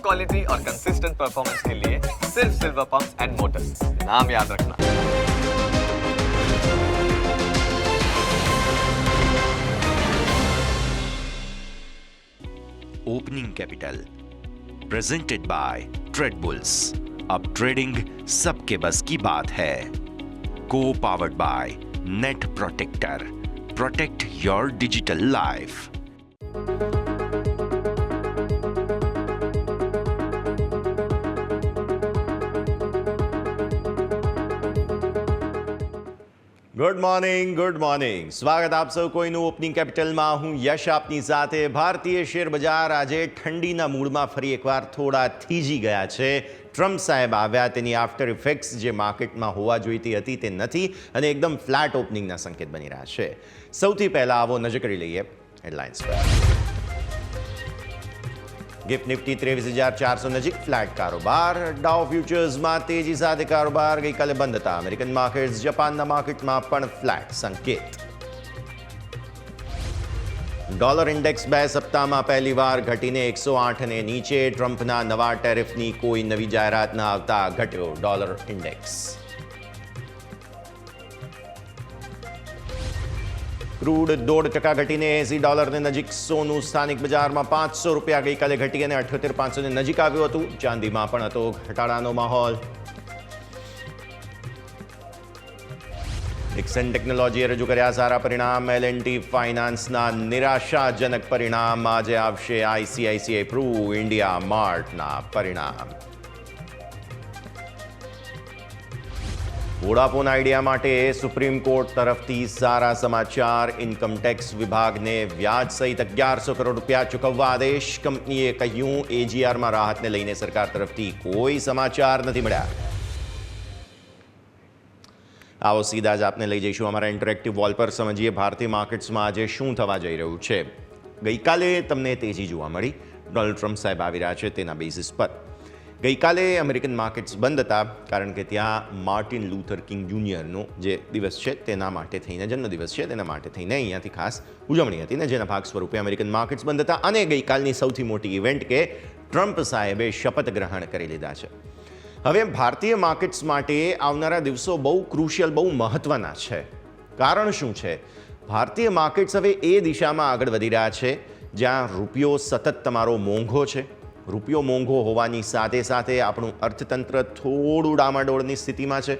Quality और consistent performance के लिए सिर्फ सिल्वर पंप्स एंड मोटर्स, नाम याद रखना। Opening capital presented by trade bulls. अब ट्रेडिंग सबके बस की बात है। Co powered by net protector, protect your digital life. Good morning સ્વાગત આપ સૌ કોઈનું ઓપનિંગ કેપિટલમાં। હું યશ આપની સાથે। ભારતીય શેર બજાર આજે ઠંડીના મૂડમાં ફરી એકવાર થોડા થીજી ગયા છે। ટ્રમ્પ સાહેબ આવ્યા, તેની આફ્ટર ઇફેક્ટ્સ જે માર્કેટમાં હોવા જોઈતી હતી તે નથી અને એકદમ ફ્લેટ ઓપનિંગના સંકેત બની રહ્યા છે। સૌથી પહેલાં આવો નજર કરી લઈએ હેડલાઇન્સ પર। ગિફ્ટ નિફ્ટી 23,400 નજીક ફ્લેટ કારોબાર। ડાઉ ફ્યુચર્સમાં તેજી સાથે કારોબાર ગઈકાલે બંધ હતા। અમેરિકન માર્કેટ્સ, જાપાનના માર્કેટમાં પણ ફ્લેટ સંકેત। ડોલર ઇન્ડેક્સ 2 સપ્તાહમાં પહેલીવાર ઘટીને 108 અને નીચે। ટ્રમ્પના નવા ટેરિફની કોઈ નવી જાહેરાત ન આવતા ઘટ્યો ડોલર ઇન્ડેક્સ। ક્રૂડ 0.5% ઘટીને $80 નજીક। સોનું સ્થાનિક બજારમાં ₹500 ગઈકાલે ઘટી અને 78,500 નજીક આવ્યું હતું। ચાંદીમાં પણ હતો ઘટાડાનો માહોલ। નિક્સન ટેકનોલોજીએ રજૂ કર્યા સારા પરિણામ। L&T ફાઇનાન્સના નિરાશાજનક પરિણામ। આજે આવશે ICICI પ્રૂ, ઇન્ડિયા માર્ટના પરિણામ। વોડાફોન આઈડિયા માટે સુપ્રીમ કોર્ટ તરફથી સારા સમાચાર। ઇન્કમ ટેક્સ વિભાગને વ્યાજ સહિત ₹1100 કરોડ ચૂકવવા આદેશ। કંપનીએ કહ્યું, AGRમાં રાહતને લઈને સરકાર તરફથી કોઈ સમાચાર નથી મળ્યા। આવો સીધા જ આપને લઈ જઈશું અમારા ઇન્ટરેક્ટિવ વોલ પર। સમજીએ ભારતીય માર્કેટ્સમાં આજે શું થવા જઈ રહ્યું છે। ગઈકાલે તમને તેજી જોવા મળી। ડોનાલ્ડ ટ્રમ્પ સાહેબ આવી રહ્યા છે તેના બેસિસ પર। ગઈકાલે અમેરિકન માર્કેટ્સ બંધ હતા કારણ કે ત્યાં માર્ટિન લૂથર કિંગ જુનિયરનો જે દિવસ છે તેના માટે થઈને, જન્મદિવસ છે તેના માટે થઈને અહીંયાથી ખાસ ઉજવણી હતી ને જેના ભાગ સ્વરૂપે અમેરિકન માર્કેટ્સ બંધ હતા। અને ગઈકાલની સૌથી મોટી ઇવેન્ટ કે ટ્રમ્પ સાહેબે શપથ ગ્રહણ કરી લીધા છે। હવે ભારતીય માર્કેટ્સ માટે આવનારા દિવસો બહુ ક્રુશિયલ, બહુ મહત્વના છે। કારણ શું છે? ભારતીય માર્કેટ્સ હવે એ દિશામાં આગળ વધી રહ્યા છે જ્યાં રૂપિયો સતત તમારો મોંઘો છે। રૂપિયો મોંઘો હોવાની સાથે સાથે આપણું અર્થતંત્ર થોડું ડામાડોળની સ્થિતિમાં છે।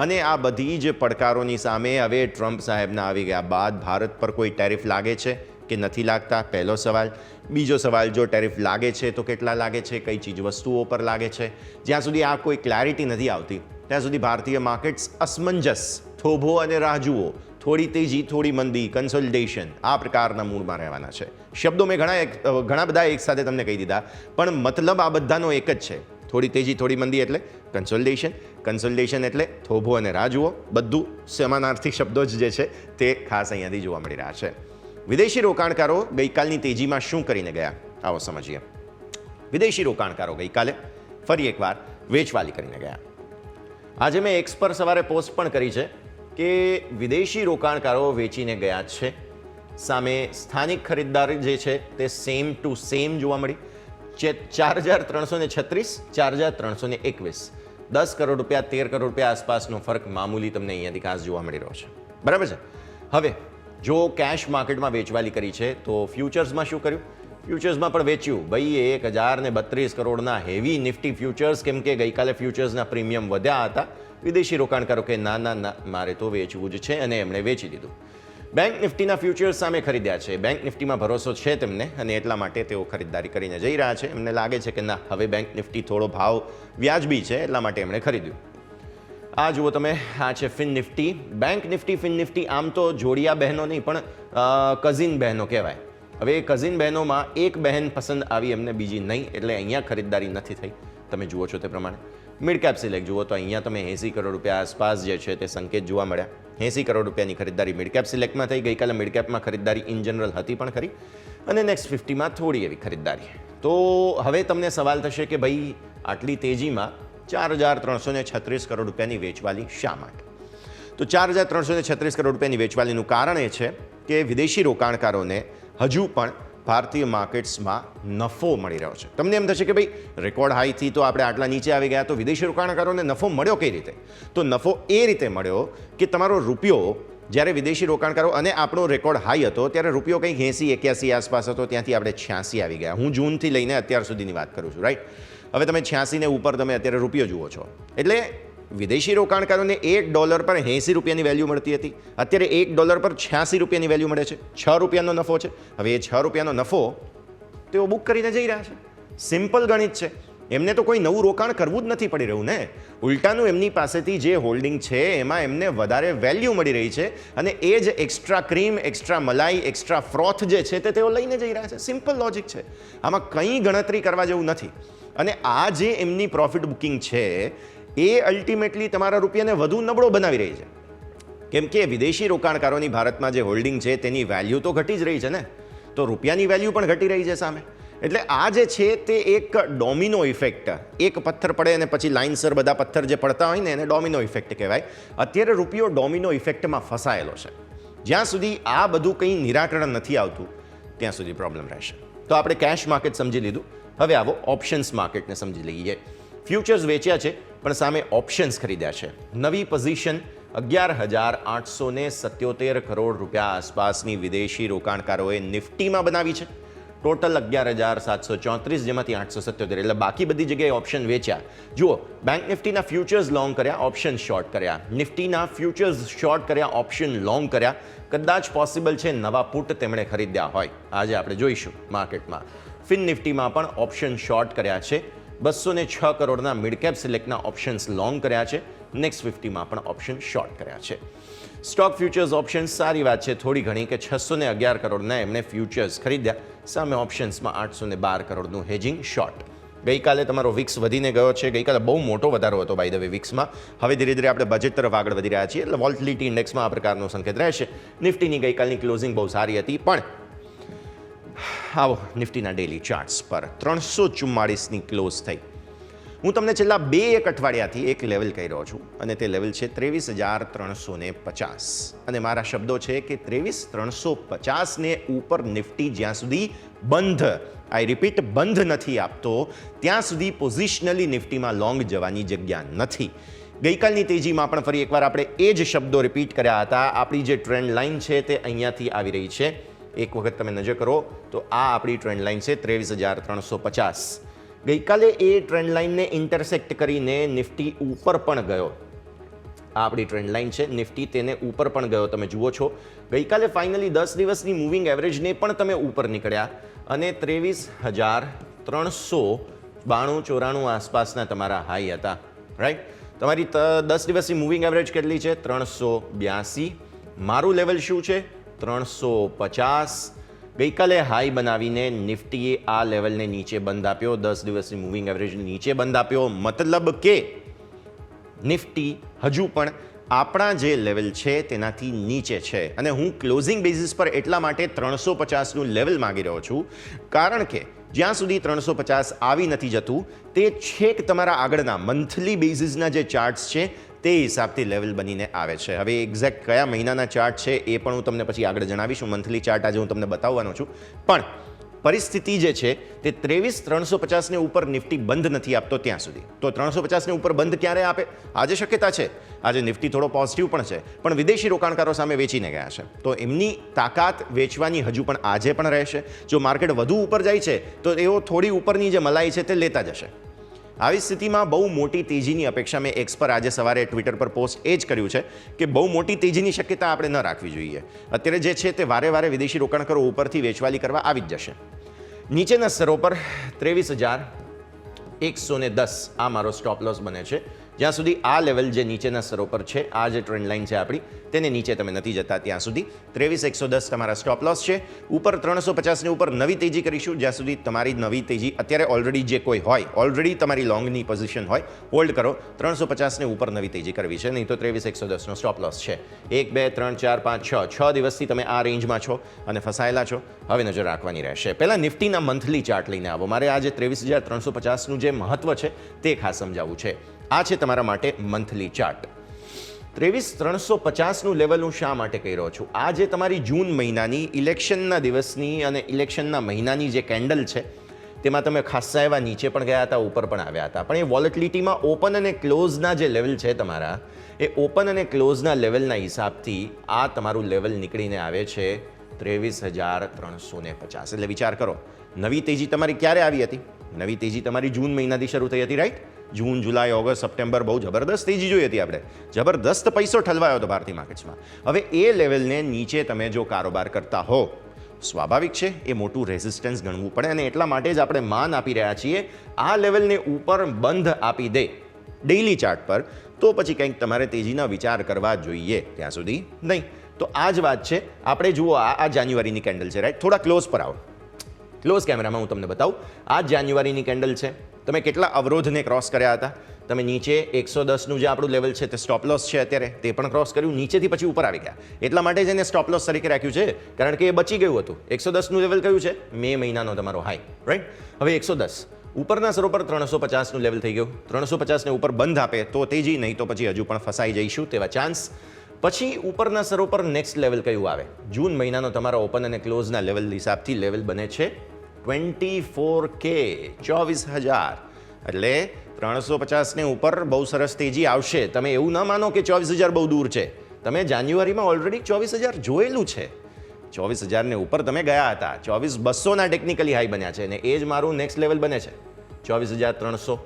અને આ બધી જ પડકારોની સામે હવે ટ્રમ્પ સાહેબના આવી ગયા બાદ ભારત પર કોઈ ટેરિફ લાગે છે કે નથી લાગતા? પહેલો સવાલ। બીજો સવાલ, જો ટેરિફ લાગે છે તો કેટલા લાગે છે, કઈ ચીજ વસ્તુઓ પર લાગે છે? જ્યાં સુધી આ કોઈ ક્લેરિટી નથી આવતી ત્યાં સુધી ભારતીય માર્કેટ્સ અસમંજસ, થોભો અને રાહ જુઓ, થોડી તેજી, થોડી મંદી, કન્સોલિડેશન, આ પ્રકારના મૂડમાં રહેવાના છે। શબ્દો મેં ઘણા બધા એક સાથે તમને કહી દીધા, પણ મતલબ આ બધાનો એક જ છે। થોડી તેજી, થોડી મંદી એટલે કન્સોલિડેશન, કન્સોલિડેશન એટલે થોભો અને રાહ જુઓ। બધું સમાનાર્થી શબ્દો જ જે છે તે ખાસ અહીંયાથી જોવા મળી રહ્યા છે। વિદેશી રોકાણકારો ગઈકાલની તેજીમાં શું કરીને ગયા આવો સમજીએ। વિદેશી રોકાણકારો ગઈકાલે ફરી એકવાર વેચવાલી કરીને ગયા। આજે મેં એક્સ પર સવારે પોસ્ટ પણ કરી છે કે વિદેશી રોકાણકારો વેચીને ગયા છે, સામે સ્થાનિક ખરીદદાર જે છે તે સેમ ટુ સેમ જોવા મળી। 4,336, 4,321, ₹10 કરોડ, ₹13 કરોડ આસપાસનો ફરક મામૂલી તમને અહીંયાથી ખાસ જોવા મળી રહ્યો છે, બરાબર છે। હવે જો કેશ માર્કેટમાં વેચવાલી કરી છે તો ફ્યુચર્સમાં શું કર્યું? ફ્યુચર્સમાં પણ વેચ્યું ભાઈ। 1,032 કરોડના હેવી નિફ્ટી ફ્યુચર્સ, કેમ કે ગઈકાલે ફ્યુચર્સના પ્રીમિયમ વધ્યા હતા। વિદેશી રોકાણકારો કે ના ના ના મારે તો વેચવું જ છે અને એમણે વેચી દીધું। બેંક નિફ્ટીના ફ્યુચર્સ સામે ખરીદ્યા છે। બેંક નિફ્ટીમાં ભરોસો છે તેમને અને એટલા માટે તેઓ ખરીદદારી કરીને જઈ રહ્યા છે। એમને લાગે છે કે ના, હવે બેંક નિફ્ટી થોડો ભાવ વ્યાજબી છે એટલા માટે એમણે ખરીદ્યું। આ જુઓ તમે, આ છે Fin Nifty. Bank Nifty, Fin Nifty આમ તો જોડિયા બહેનો નહીં પણ કઝિન બહેનો કહેવાય। હવે એ કઝિન બહેનોમાં એક બહેન પસંદ આવી એમને, બીજી નહીં, એટલે અહીંયા ખરીદદારી નથી થઈ। તમે જુઓ છો તે પ્રમાણે મિડ કેપ સિલેક્ટ જુઓ તો અહીંયા તમે 80 કરોડ આસપાસ જે છે તે સંકેત જોવા મળ્યા। 80 કરોડની ખરીદદારી મિડ કેપ સિલેક્ટમાં થઈ। ગઈકાલે મિડ કેપમાં ખરીદદારી ઇન જનરલ હતી પણ ખરી, અને નેક્સ્ટ 50માં થોડી એવી ખરીદદારી। તો હવે તમને સવાલ થશે કે ભાઈ આટલી તેજીમાં 4,336 કરોડ રૂપિયાની વેચવાલી શા માટે? તો 4,336 કરોડ રૂપિયાની વેચવાલીનું કારણ એ છે કે વિદેશી રોકાણકારોને હજુ પણ ભારતીય માર્કેટ્સમાં નફો મળી રહ્યો છે. તમને એમ થશે કે ભાઈ રેકોર્ડ હાઈથી તો આપણે આટલા નીચે આવી ગયા, તો વિદેશી રોકાણકારોને નફો મળ્યો કઈ રીતે? તો નફો એ રીતે મળ્યો કે તમારો રૂપિયો જ્યારે વિદેશી રોકાણકારો અને આપણો રેકોર્ડ હાઈ હતો ત્યારે રૂપિયો કંઈક 80-81 આસપાસ હતો, ત્યાંથી આપણે 86 આવી ગયા. હું જૂનથી લઈને અત્યાર સુધીની વાત કરું છું, રાઈટ? હવે તમે 86 ને ઉપર તમે અત્યારે રૂપિયો જુઓ છો. એટલે વિદેશી રોકાણકારોને $1 પર 80 રૂપિયાની વેલ્યુ મળતી હતી, અત્યારે $1 પર 86 રૂપિયાની વેલ્યુ મળે છે. 6 રૂપિયાનો નફો છે. હવે એ 6 રૂપિયાનો નફો તેઓ બુક કરીને જઈ રહ્યા છે. સિમ્પલ ગણિત છે. એમને તો કોઈ નવું રોકાણ કરવું જ નથી પડી રહ્યું ને. ઉલટાનું એમની પાસેથી જે હોલ્ડિંગ છે એમાં એમને વધારે વેલ્યુ મળી રહી છે અને એ જ એક્સ્ટ્રા ક્રીમ, એક્સ્ટ્રા મલાઈ, એક્સ્ટ્રા ફ્રોથ જે છે તે તેઓ લઈને જઈ રહ્યા છે. સિમ્પલ લોજિક છે. આમાં કંઈ ગણતરી કરવા જેવું નથી. અને આ જે એમની પ્રોફિટ બુકિંગ છે એ અલ્ટિમેટલી તમારા રૂપિયાને વધુ નબળો બનાવી રહી છે. કેમ કે વિદેશી રોકાણકારોની ભારતમાં જે હોલ્ડિંગ છે તેની વેલ્યુ તો ઘટી જ રહી છે ને, તો રૂપિયાની વેલ્યુ પણ ઘટી રહી છે સામે. એટલે આ જે છે તે એક ડોમિનો ઇફેક્ટ, એક પથ્થર પડે અને પછી લાઇનસર બધા પથ્થર જે પડતા હોય ને એને ડોમિનો ઇફેક્ટ કહેવાય. અત્યારે રૂપિયો ડોમિનો ઇફેક્ટમાં ફસાયેલો છે. જ્યાં સુધી આ બધું કંઈ નિરાકરણ નથી આવતું ત્યાં સુધી પ્રોબ્લેમ રહેશે. તો આપણે કેશ માર્કેટ સમજી લીધું. હવે આવો ઓપ્શન્સ માર્કેટને સમજી લઈએ. ફ્યુચર્સ વેચ્યા છે પણ સામે ઓપ્શન્સ ખરીદ્યા છે. નવી પોઝિશન 11,877 કરોડ રૂપિયા આસપાસની વિદેશી રોકાણકારોએ નિફ્ટીમાં બનાવી છે. ટોટલ 11,734, જેમાંથી 877, એટલે બાકી બધી જગ્યાએ ઓપ્શન વેચ્યા. જુઓ, બેંક નિફ્ટીના ફ્યુચર્સ લોંગ કર્યા, ઓપ્શન શોર્ટ કર્યા. નિફ્ટીના ફ્યુચર્સ શોર્ટ કર્યા, ઓપ્શન લોંગ કર્યા. કદાચ પોસિબલ છે નવા પુટ તેમણે ખરીદ્યા હોય. આજે આપણે જોઈશું માર્કેટમાં. ફિન નિફ્ટીમાં પણ ઓપ્શન શોર્ટ કર્યા છે. 206 કરોડના મિડ કેપ સિલેક્ટના ઓપ્શન્સ લોંગ કર્યા છે. નેક્સ્ટ 50માં પણ ઓપ્શન શોર્ટ કર્યા છે. સ્ટોક ફ્યુચર્સ ઓપ્શન્સ સારી વાત છે થોડી ઘણી કે 611 કરોડના એમણે ફ્યુચર્સ ખરીદ્યા. સામે ઓપ્શન્સમાં 812 કરોડનું હેજિંગ શોર્ટ. ગઈકાલે તમારો વિક્સ વધીને ગયો છે. ગઈકાલે બહુ મોટો વધારો હતો બાય ધ વે વિક્સમાં. હવે ધીરે ધીરે આપણે બજેટ તરફ આગળ વધી રહ્યા છીએ એટલે વોલ્ટિલિટી ઇન્ડેક્સમાં આ પ્રકારનો સંકેત રહેશે. નિફ્ટીની ગઈકાલની ક્લોઝિંગ બહુ સારી હતી. પણ આવો નિફ્ટીના ડેલી ચાર્ટ્સ પર 344ની ક્લોઝ થઈ. હું તમને છેલ્લા 2-1 અઠવાડિયાથી એક લેવલ કહી રહ્યો છું અને તે લેવલ છે 23,350. અને મારા શબ્દો છે કે 23,350 ને ઉપર નિફ્ટી જ્યાં સુધી બંધ, આઈ રિપીટ, બંધ નથી આપતો ત્યાં સુધી પોઝિશનલી નિફ્ટીમાં લોંગ જવાની જગ્યા નથી. ગઈકાલની તેજીમાં પણ ફરી એકવાર આપણે એ જ શબ્દો રિપીટ કર્યા હતા. આપણી જે ટ્રેન્ડ લાઇન છે તે અહીંયાથી આવી રહી છે. એક વખત તમે નજર કરો તો આ આપણી ટ્રેન્ડ લાઇન છે 23,350. ગઈકાલે એ ટ્રેન્ડ લાઇનને ઇન્ટરસેક્ટ કરીને નિફ્ટી ઉપર પણ ગયો. આ આપણી ટ્રેન્ડ લાઇન છે. નિફ્ટી તેને ઉપર પણ ગયો. તમે જુઓ છો ગઈકાલે ફાઇનલી 10 દિવસની મૂવિંગ એવરેજને પણ તમે ઉપર નીકળ્યા અને 23,492-94 આસપાસના તમારા હાઈ હતા, રાઈટ? તમારી 10 દિવસની મૂવિંગ એવરેજ કેટલી છે? 382. મારું લેવલ શું છે? 350. ગઈકાલે હાઈ બનાવીને નિફ્ટીએ આ લેવલને નીચે બંધ આપ્યો. 10 દિવસની મૂવિંગ એવરેજ નીચે બંધ આપ્યો. મતલબ કે નિફ્ટી હજુ પણ આપણા જે લેવલ છે તેનાથી નીચે છે. અને હું ક્લોઝિંગ બેઝિસ પર એટલા માટે 350નું લેવલ માંગી રહ્યો છું કારણ કે જ્યાં સુધી 350 આવી નથી જતું તે છેક તમારા આગળના મંથલી બેઝિસના જે ચાર્ટ્સ છે તે હિસાબથી લેવલ બનીને આવે છે. હવે એક્ઝેક્ટ કયા મહિનાના ચાર્ટ છે એ પણ હું તમને પછી આગળ જણાવીશું. મંથલી ચાર્ટ આજે હું તમને બતાવવાનો છું. પણ પરિસ્થિતિ જે છે તે 23,350ને ઉપર નિફ્ટી બંધ નથી આપતો ત્યાં સુધી. તો 350ને ઉપર બંધ ક્યારે આપે? આજે શક્યતા છે. આજે નિફ્ટી થોડો પોઝિટિવ પણ છે પણ વિદેશી રોકાણકારો સામે વેચીને ગયા છે તો એમની તાકાત વેચવાની હજુ પણ આજે પણ રહેશે. જો માર્કેટ વધુ ઉપર જાય છે તો એઓ થોડી ઉપરની જે મલાઈ છે તે લેતા જશે. આવી સ્થિતિમાં બહુ મોટી તેજીની અપેક્ષા મેં એક્સ પર આજે સવારે ટ્વિટર પર પોસ્ટ એ જ કર્યું છે કે બહુ મોટી તેજીની શક્યતા આપણે ન રાખવી જોઈએ. અત્યારે જે છે તે વારે વારે વિદેશી રોકાણકારો ઉપરથી વેચવાલી કરવા આવી જ જશે. નીચેના સ્તરો પર 23,110 આ મારો સ્ટોપ લોસ બને છે. જ્યાં સુધી આ લેવલ જે નીચેના સ્તરો પર છે, આ જે ટ્રેન્ડ લાઇન છે આપણી, તેને નીચે તમે નથી જતા ત્યાં સુધી 23,110 તમારા સ્ટોપ લોસ છે. ઉપર 350ની ઉપર નવી તેજી કરીશું જ્યાં સુધી તમારી નવી તેજી અત્યારે ઓલરેડી જે કોઈ હોય, ઓલરેડી તમારી લોંગની પોઝિશન હોય, હોલ્ડ કરો. 350ને ઉપર નવી તેજી કરવી છે, નહીં તો 23,110નો સ્ટોપ લોસ છે. 1 2 3 4 5 6 દિવસથી તમે આ રેન્જમાં છો અને ફસાયેલા છો. હવે નજર રાખવાની રહેશે. પહેલાં નિફ્ટીના મંથલી ચાર્ટ લઈને આવો. મારે આજે 23,350નું જે મહત્વ છે તે ખાસ સમજાવવું છે. આ છે તમારા માટે મંથલી ચાર્ટ. 23,350નું લેવલ હું શા માટે કહી રહ્યો છું? આ જે તમારી જૂન મહિનાની ઇલેક્શનના દિવસની અને ઇલેક્શનના મહિનાની જે કેન્ડલ છે તેમાં તમે ખાસ્સા એવા નીચે પણ ગયા હતા, ઉપર પણ આવ્યા હતા, પણ એ વોલેટિલિટીમાં ઓપન અને ક્લોઝના જે લેવલ છે તમારા, એ ઓપન અને ક્લોઝના લેવલના હિસાબથી આ તમારું લેવલ નીકળીને આવે છે 23,350. એટલે વિચાર કરો, નવી તેજી તમારી ક્યારે આવી હતી? નવી તેજી તમારી જૂન મહિનાથી શરૂ થઈ હતી, રાઈટ? જૂન, જુલાઈ, ઓગસ્ટ, સપ્ટેમ્બર બહુ જબરદસ્ત તેજી જોઈ હતી આપણે, જબરદસ્ત પૈસો ઠલવાયો હતો ભારતીય માર્કેટ્સમાં. હવે એ લેવલને નીચે તમે જો કારોબાર કરતા હો, સ્વાભાવિક છે એ મોટું રેઝિસ્ટન્સ ગણવું પડે, અને એટલા માટે જ આપણે માન આપી રહ્યા છીએ આ લેવલને ઉપર બંધ આપી દે ડેઇલી ચાર્ટ પર, તો પછી કંઈક તમારે તેજીના વિચાર કરવા જોઈએ, ત્યાં સુધી નહીં. તો આ જ વાત છે. આપણે જુઓ, આ જાન્યુઆરીની કેન્ડલ છે, રાઈટ? થોડા ક્લોઝ પર આવો, ક્લોઝ કેમેરામાં હું તમને બતાવું. આ જાન્યુઆરીની કેન્ડલ છે. તમે કેટલા અવરોધને ક્રોસ કર્યા હતા? તમે નીચે 110નું જે આપણું લેવલ છે તે સ્ટોપ લોસ છે અત્યારે, તે પણ ક્રોસ કર્યું, નીચેથી પછી ઉપર આવી ગયા. એટલા માટે જ એને સ્ટોપ લોસ તરીકે રાખ્યું છે, કારણ કે એ બચી ગયું હતું. 110નું લેવલ કયું છે? મે મહિનાનો તમારો હાઈ, રાઈટ? હવે 110 ઉપરના સરો પર 350નું લેવલ થઈ ગયું. 350ને ઉપર બંધ આપે તો તેજી, નહીં તો પછી હજુ પણ ફસાઈ જઈશું તેવા ચાન્સ. પછી ઉપરના સરો પર નેક્સ્ટ લેવલ કયું આવે? જૂન મહિનાનો તમારા ઓપન અને ક્લોઝના લેવલ હિસાબથી લેવલ બને છે 24K, 24,000. એટલે 350ને ઉપર બહુ સરસ તેજી આવશે. તમે એવું ન માનો કે 24,000 બહુ દૂર છે. તમે જાન્યુઆરીમાં ઓલરેડી 24,000 જોયેલું છે. 24,000ને ઉપર તમે ગયા હતા. 24,200ના ટેકનિકલી હાઈ બન્યા છે, અને એ જ મારું નેક્સ્ટ લેવલ બને છે 24,300.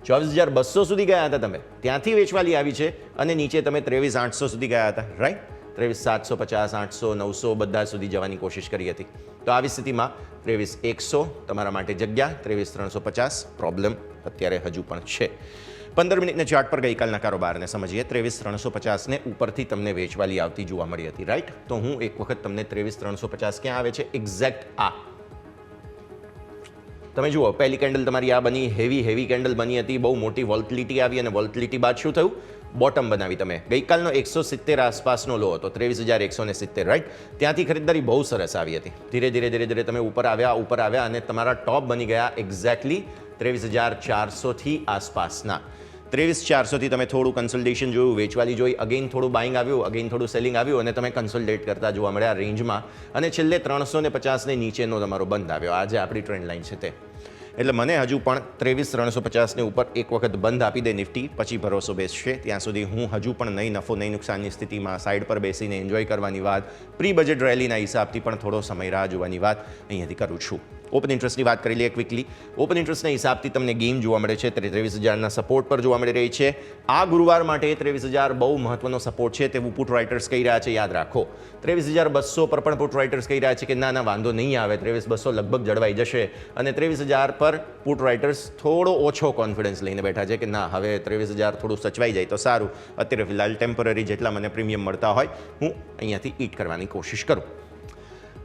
24,200 સુધી ગયા હતા તમે, ત્યાંથી વેચવાલી આવી છે, અને નીચે તમે 23,800 સુધી ગયા હતા, રાઈટ? 23,750, 800, 900 બધા સુધી જવાની કોશિશ કરી હતી. તો આવી સ્થિતિમાં 23,100 તમારા માટે જગ્યા, 23,350 પ્રોબ્લેમ અત્યારે હજુ પણ છે. 15 મિનિટના ચાર્ટ પર ગઈકાલના કારોબારને સમજીએ. 23,350ને ઉપરથી તમને વેચવાલી આવતી જોવા મળી હતી, રાઈટ? તો હું એક વખત તમને 23,350 ક્યાં આવે છે એક્ઝેક્ટ આ તમે જુઓ, પહેલી કેન્ડલ તમારી આ બની, હેવી કેન્ડલ બની હતી, બહુ મોટી વોલ્ટિલિટી આવી, અને વોલ્ટિલિટી બાદ શું થયું? બોટમ બનાવી તમે. ગઈકાલનો 170 આસપાસનો લો હતો, 23,170, રાઈટ? ત્યાંથી ખરીદદારી બહુ સરસ આવી હતી. ધીરે ધીરે તમે ઉપર આવ્યા, અને તમારા ટોપ બની ગયા એક્ઝેક્ટલી 23,400થી આસપાસના. 23,400થી તમે થોડું કન્સોલિડેશન જોયું, વેચવાલી જોઈ, અગેન થોડું બાઇંગ આવ્યું, અગેન થોડું સેલિંગ આવ્યું, અને તમે કન્સોલિડેટ કરતા જોવા મળ્યા રેન્જમાં, અને છેલ્લે 350ને નીચેનો તમારો બંધ આવ્યો. આજે આપણી ટ્રેન્ડ લાઇન છે તે. એટલે મને હજુ પણ 23,350ને ઉપર એક વખત બંધ આપી દે નિફ્ટી, પછી ભરોસો બેસશે. ત્યાં સુધી હું હજુ પણ નહીં નફો નહીં નુકસાનની સ્થિતિમાં સાઈડ પર બેસીને એન્જોય કરવાની વાત, પ્રી બજેટ રેલીના હિસાબથી પણ થોડો સમય રાહ જોવાની વાત અહીંયાથી કરું છું. ઓપન ઇન્ટરેસ્ટની વાત કરી લઈએ ક્વિકલી. ઓપન ઇન્ટરેસ્ટના હિસાબથી તમને ગેઇન જોવા મળે છે, 23,000ના સપોર્ટ પર જોવા મળી રહી છે. આ ગુરુવાર માટે 23,000 બહુ મહત્વનો સપોર્ટ છે તેવું પુટ રાઇટર્સ કહી રહ્યા છે, યાદ રાખો. 23,200 પર પણ પુટ રાઇટર્સ કહી રહ્યા છે કે ના વાંધો નહીં આવે, 23,200 લગભગ જળવાઈ જશે, અને 23,000 પર પુટ રાઇટર્સ થોડો ઓછો કોન્ફિડન્સ લઈને બેઠા છે કે ના, હવે 23,000 થોડું સચવાઈ જાય તો સારું. અત્યારે ફિલહાલ ટેમ્પરરી જેટલા મને પ્રીમિયમ મળતા હોય હું અહીંયાથી ઈટ કરવાની કોશિશ કરું.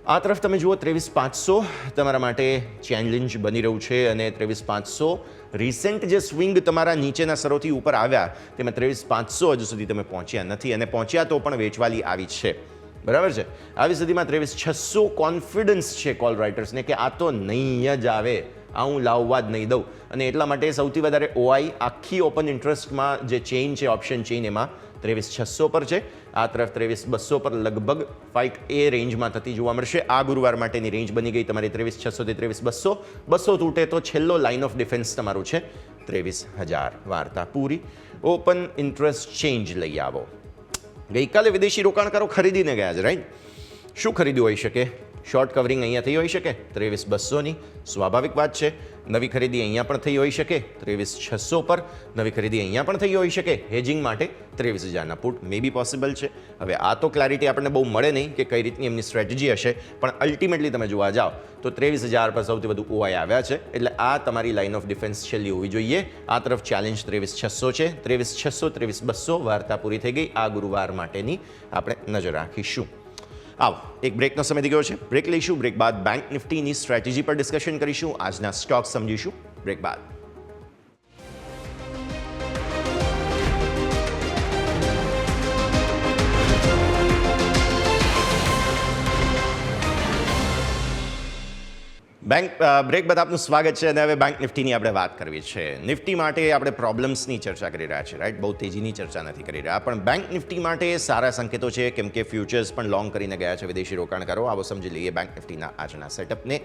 આ તરફ તમે જુઓ, 23,500 તમારા માટે ચેલેન્જ બની રહ્યું છે, અને 23,500 રિસેન્ટ જે સ્વિંગ તમારા નીચેના સરોથી ઉપર આવ્યા તેમાં 23,500 હજુ સુધી તમે પહોંચ્યા નથી, અને પહોંચ્યા તો પણ વેચવાલી આવી છે, બરાબર છે? આવી સ્થિતિમાં 23,600 કોન્ફિડન્સ છે કોલ રાઇટર્સને કે આ તો નહીં જ આવે, આ હું લાવવા જ નહીં દઉં, અને એટલા માટે સૌથી વધારે ઓઆઈ આખી ઓપન ઇન્ટરેસ્ટમાં જે ચેઇન છે, ઓપ્શન ચેઇન, એમાં 23,600 પર છે. આ તરફ 23,200 પર લગભગ ફાઇટ એ રેન્જમાં થતી જોવા મળશે. આ ગુરુવાર માટેની રેન્જ બની ગઈ તમારી 23,600 થી 23,200. 200 તૂટે તો છેલ્લો લાઇન ઓફ ડિફેન્સ તમારું છે 23,000. વાર્તા પૂરી. ઓપન ઇન્ટરેસ્ટ ચેન્જ લઈ આવો. ગઈકાલે વિદેશી રોકાણકારો ખરીદીને ગયા છે, રાઈટ? શું ખરીદ્યું હોઈ શકે? શોર્ટ કવરિંગ અહીંયા થઈ હોઈ શકે 23,200ની, સ્વાભાવિક વાત છે. નવી ખરીદી અહીંયા પણ થઈ હોઈ શકે 23,600 પર, નવી ખરીદી અહીંયા પણ થઈ હોઈ શકે હેજિંગ માટે 23,000ના પુટ મે બી પોસિબલ છે. હવે આ તો ક્લેરિટી આપણને બહુ મળે નહીં કે કઈ રીતની એમની સ્ટ્રેટેજી હશે, પણ અલ્ટિમેટલી તમે જોવા જાઓ તો 23,000 પર સૌથી વધુ ઓઆઈ આવ્યા છે, એટલે આ તમારી લાઇન ઓફ ડિફેન્સ છેલ્લી હોવી જોઈએ. આ તરફ ચેલેન્જ 23,600 છે. 23,600, 23,200 વાર્તા પૂરી થઈ ગઈ. આ ગુરુવાર માટેની આપણે નજર રાખીશું. આવો, એક બ્રેકનો સમય થઈ ગયો છે, બ્રેક લઈશું. બ્રેક બાદ બેંક નિફ્ટીની સ્ટ્રેટેજી પર ડિસ્કશન કરીશું, આજના સ્ટોક સમજીશું. બ્રેક બાદ બ્રેક બાદ આપનું સ્વાગત છે અને હવે બેંક નિફ્ટીની આપણે વાત કરવી છે. નિફ્ટી માટે આપણે પ્રોબ્લેમ્સની ચર્ચા કરી રહ્યા છીએ, રાઈટ? બહુ તેજીની ચર્ચા નથી કરી રહ્યા, પણ બેંક નિફ્ટી માટે સારા સંકેતો છે, કેમ કે ફ્યુચર્સ પણ લોંગ કરીને ગયા છે વિદેશી રોકાણકારો. આવો સમજી લઈએ બેંક નિફ્ટીના આજના સેટઅપને.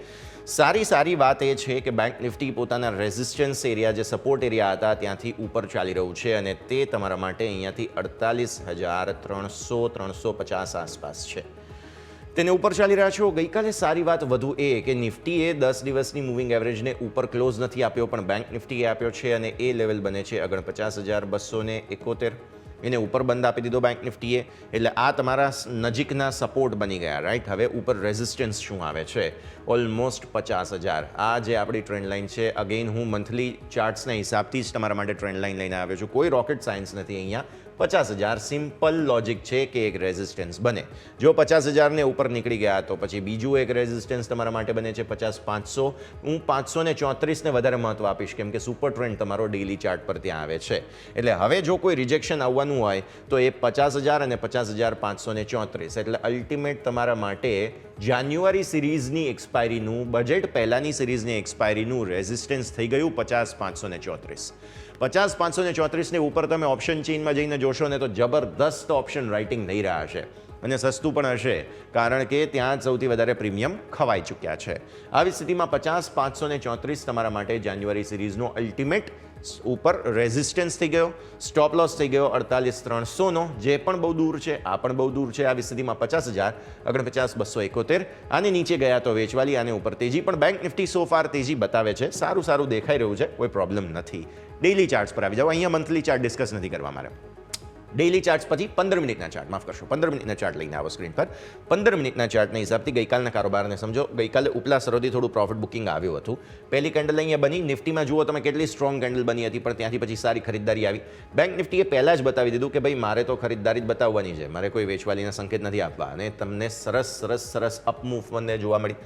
સારી વાત એ છે કે બેંક નિફ્ટી પોતાના રેઝિસ્ટન્સ એરિયા, જે સપોર્ટ એરિયા હતા, ત્યાંથી ઉપર ચાલી રહ્યું છે અને તે તમારા માટે અહીંયાથી 48,300-350 આસપાસ છે. તેને ઉપર ચાલી રહ્યા છો. ગઈકાલે સારી વાત વધુ એ કે નિફ્ટીએ 10 દિવસની મૂવિંગ એવરેજને ઉપર ક્લોઝ નથી આપ્યો, પણ બેંક નિફ્ટીએ આપ્યો છે અને એ લેવલ બને છે 49,271. એને ઉપર બંધ આપી દીધો બેંક નિફ્ટીએ, એટલે આ તમારા નજીકના સપોર્ટ બની ગયા, રાઈટ? હવે ઉપર રેઝિસ્ટન્સ શું આવે છે? ઓલમોસ્ટ 50,000. આ જે આપણી ટ્રેન્ડ લાઇન છે, અગેન હું મંથલી ચાર્ટ્સના હિસાબથી જ તમારા માટે ટ્રેન્ડ લાઇન લઈને આવ્યો છું. કોઈ રોકેટ સાયન્સ નથી અહીંયા. 50,000 સિમ્પલ લોજિક છે કે એક રેઝિસ્ટન્સ બને. જો 50,000ને ઉપર નીકળી ગયા તો પછી બીજું એક રેઝિસ્ટન્સ તમારા માટે બને છે 50,500. હું 534ને વધારે મહત્વ આપીશ, કેમ કે સુપર ટ્રેન્ડ તમારો ડેઇલી ચાર્ટ પર ત્યાં આવે છે. એટલે હવે જો કોઈ રિજેક્શન આવવાનું હોય તો એ 50,000 અને 50,534. એટલે અલ્ટિમેટ તમારા માટે જાન્યુઆરી સિરીઝની એક્સપાયરીનું, બજેટ પહેલાંની સિરીઝની એક્સપાયરીનું રેઝિસ્ટન્સ થઈ ગયું 50,534. 50,534ને ઉપર તમે ઓપ્શન ચેઇનમાં જઈને જોશો ને તો જબરદસ્ત ઓપ્શન રાઇટિંગ થઈ રહ્યા છે અને સસ્તું પણ હશે, કારણ કે ત્યાં સૌથી વધારે પ્રીમિયમ ખવાઈ ચૂક્યા છે. આવી સ્થિતિમાં 50,534 તમારા માટે જાન્યુઆરી સિરીઝનો અલ્ટિમેટ ઉપર રેઝિસ્ટન્સ થઈ ગયો. સ્ટોપ લોસ થઈ ગયો 48,300નો, જે પણ બહુ દૂર છે, આ પણ બહુ દૂર છે. આવી સ્થિતિમાં 50,000, 49,271. આને નીચે ગયા તો વેચવાલી, આને ઉપર તેજી. પણ બેંક નિફ્ટી સો ફાર તેજી બતાવે છે, સારું દેખાઈ રહ્યું છે, કોઈ પ્રોબ્લેમ નથી. ડેઇલી ચાર્ટ્સ પર આવી જાઓ. અહીંયા મંથલી ચાર્ટ ડિસ્કસ નથી કરવા મારે. ડેઇલી ચાર્ટ્સ પછી 15 મિનિટના ચાર્ટ, માફ કરશો, 15 મિનિટના ચાર્ટ લઈને આવો સ્ક્રીન પર. 15 મિનિટના ચાર્ટના હિસાબથી ગઈકાલના કારોબારને સમજો. ગઈકાલે ઉપલા સરોથી થોડું પ્રોફિટ બુકિંગ આવ્યું હતું. પહેલી કેન્ડલ અહીંયા બની. નિફ્ટીમાં જુઓ તમે કેટલી સ્ટ્રોંગ કેન્ડલ બની હતી, પણ ત્યાંથી પછી સારી ખરીદદારી આવી. બેંક નિફ્ટીએ પહેલાં જ બતાવી દીધું કે ભાઈ મારે તો ખરીદદારી જ બતાવવાની છે, મારે કોઈ વેચવાલીના સંકેત નથી આપવા, અને તમને સરસ અપ મૂવમેન્ટ જોવા મળી.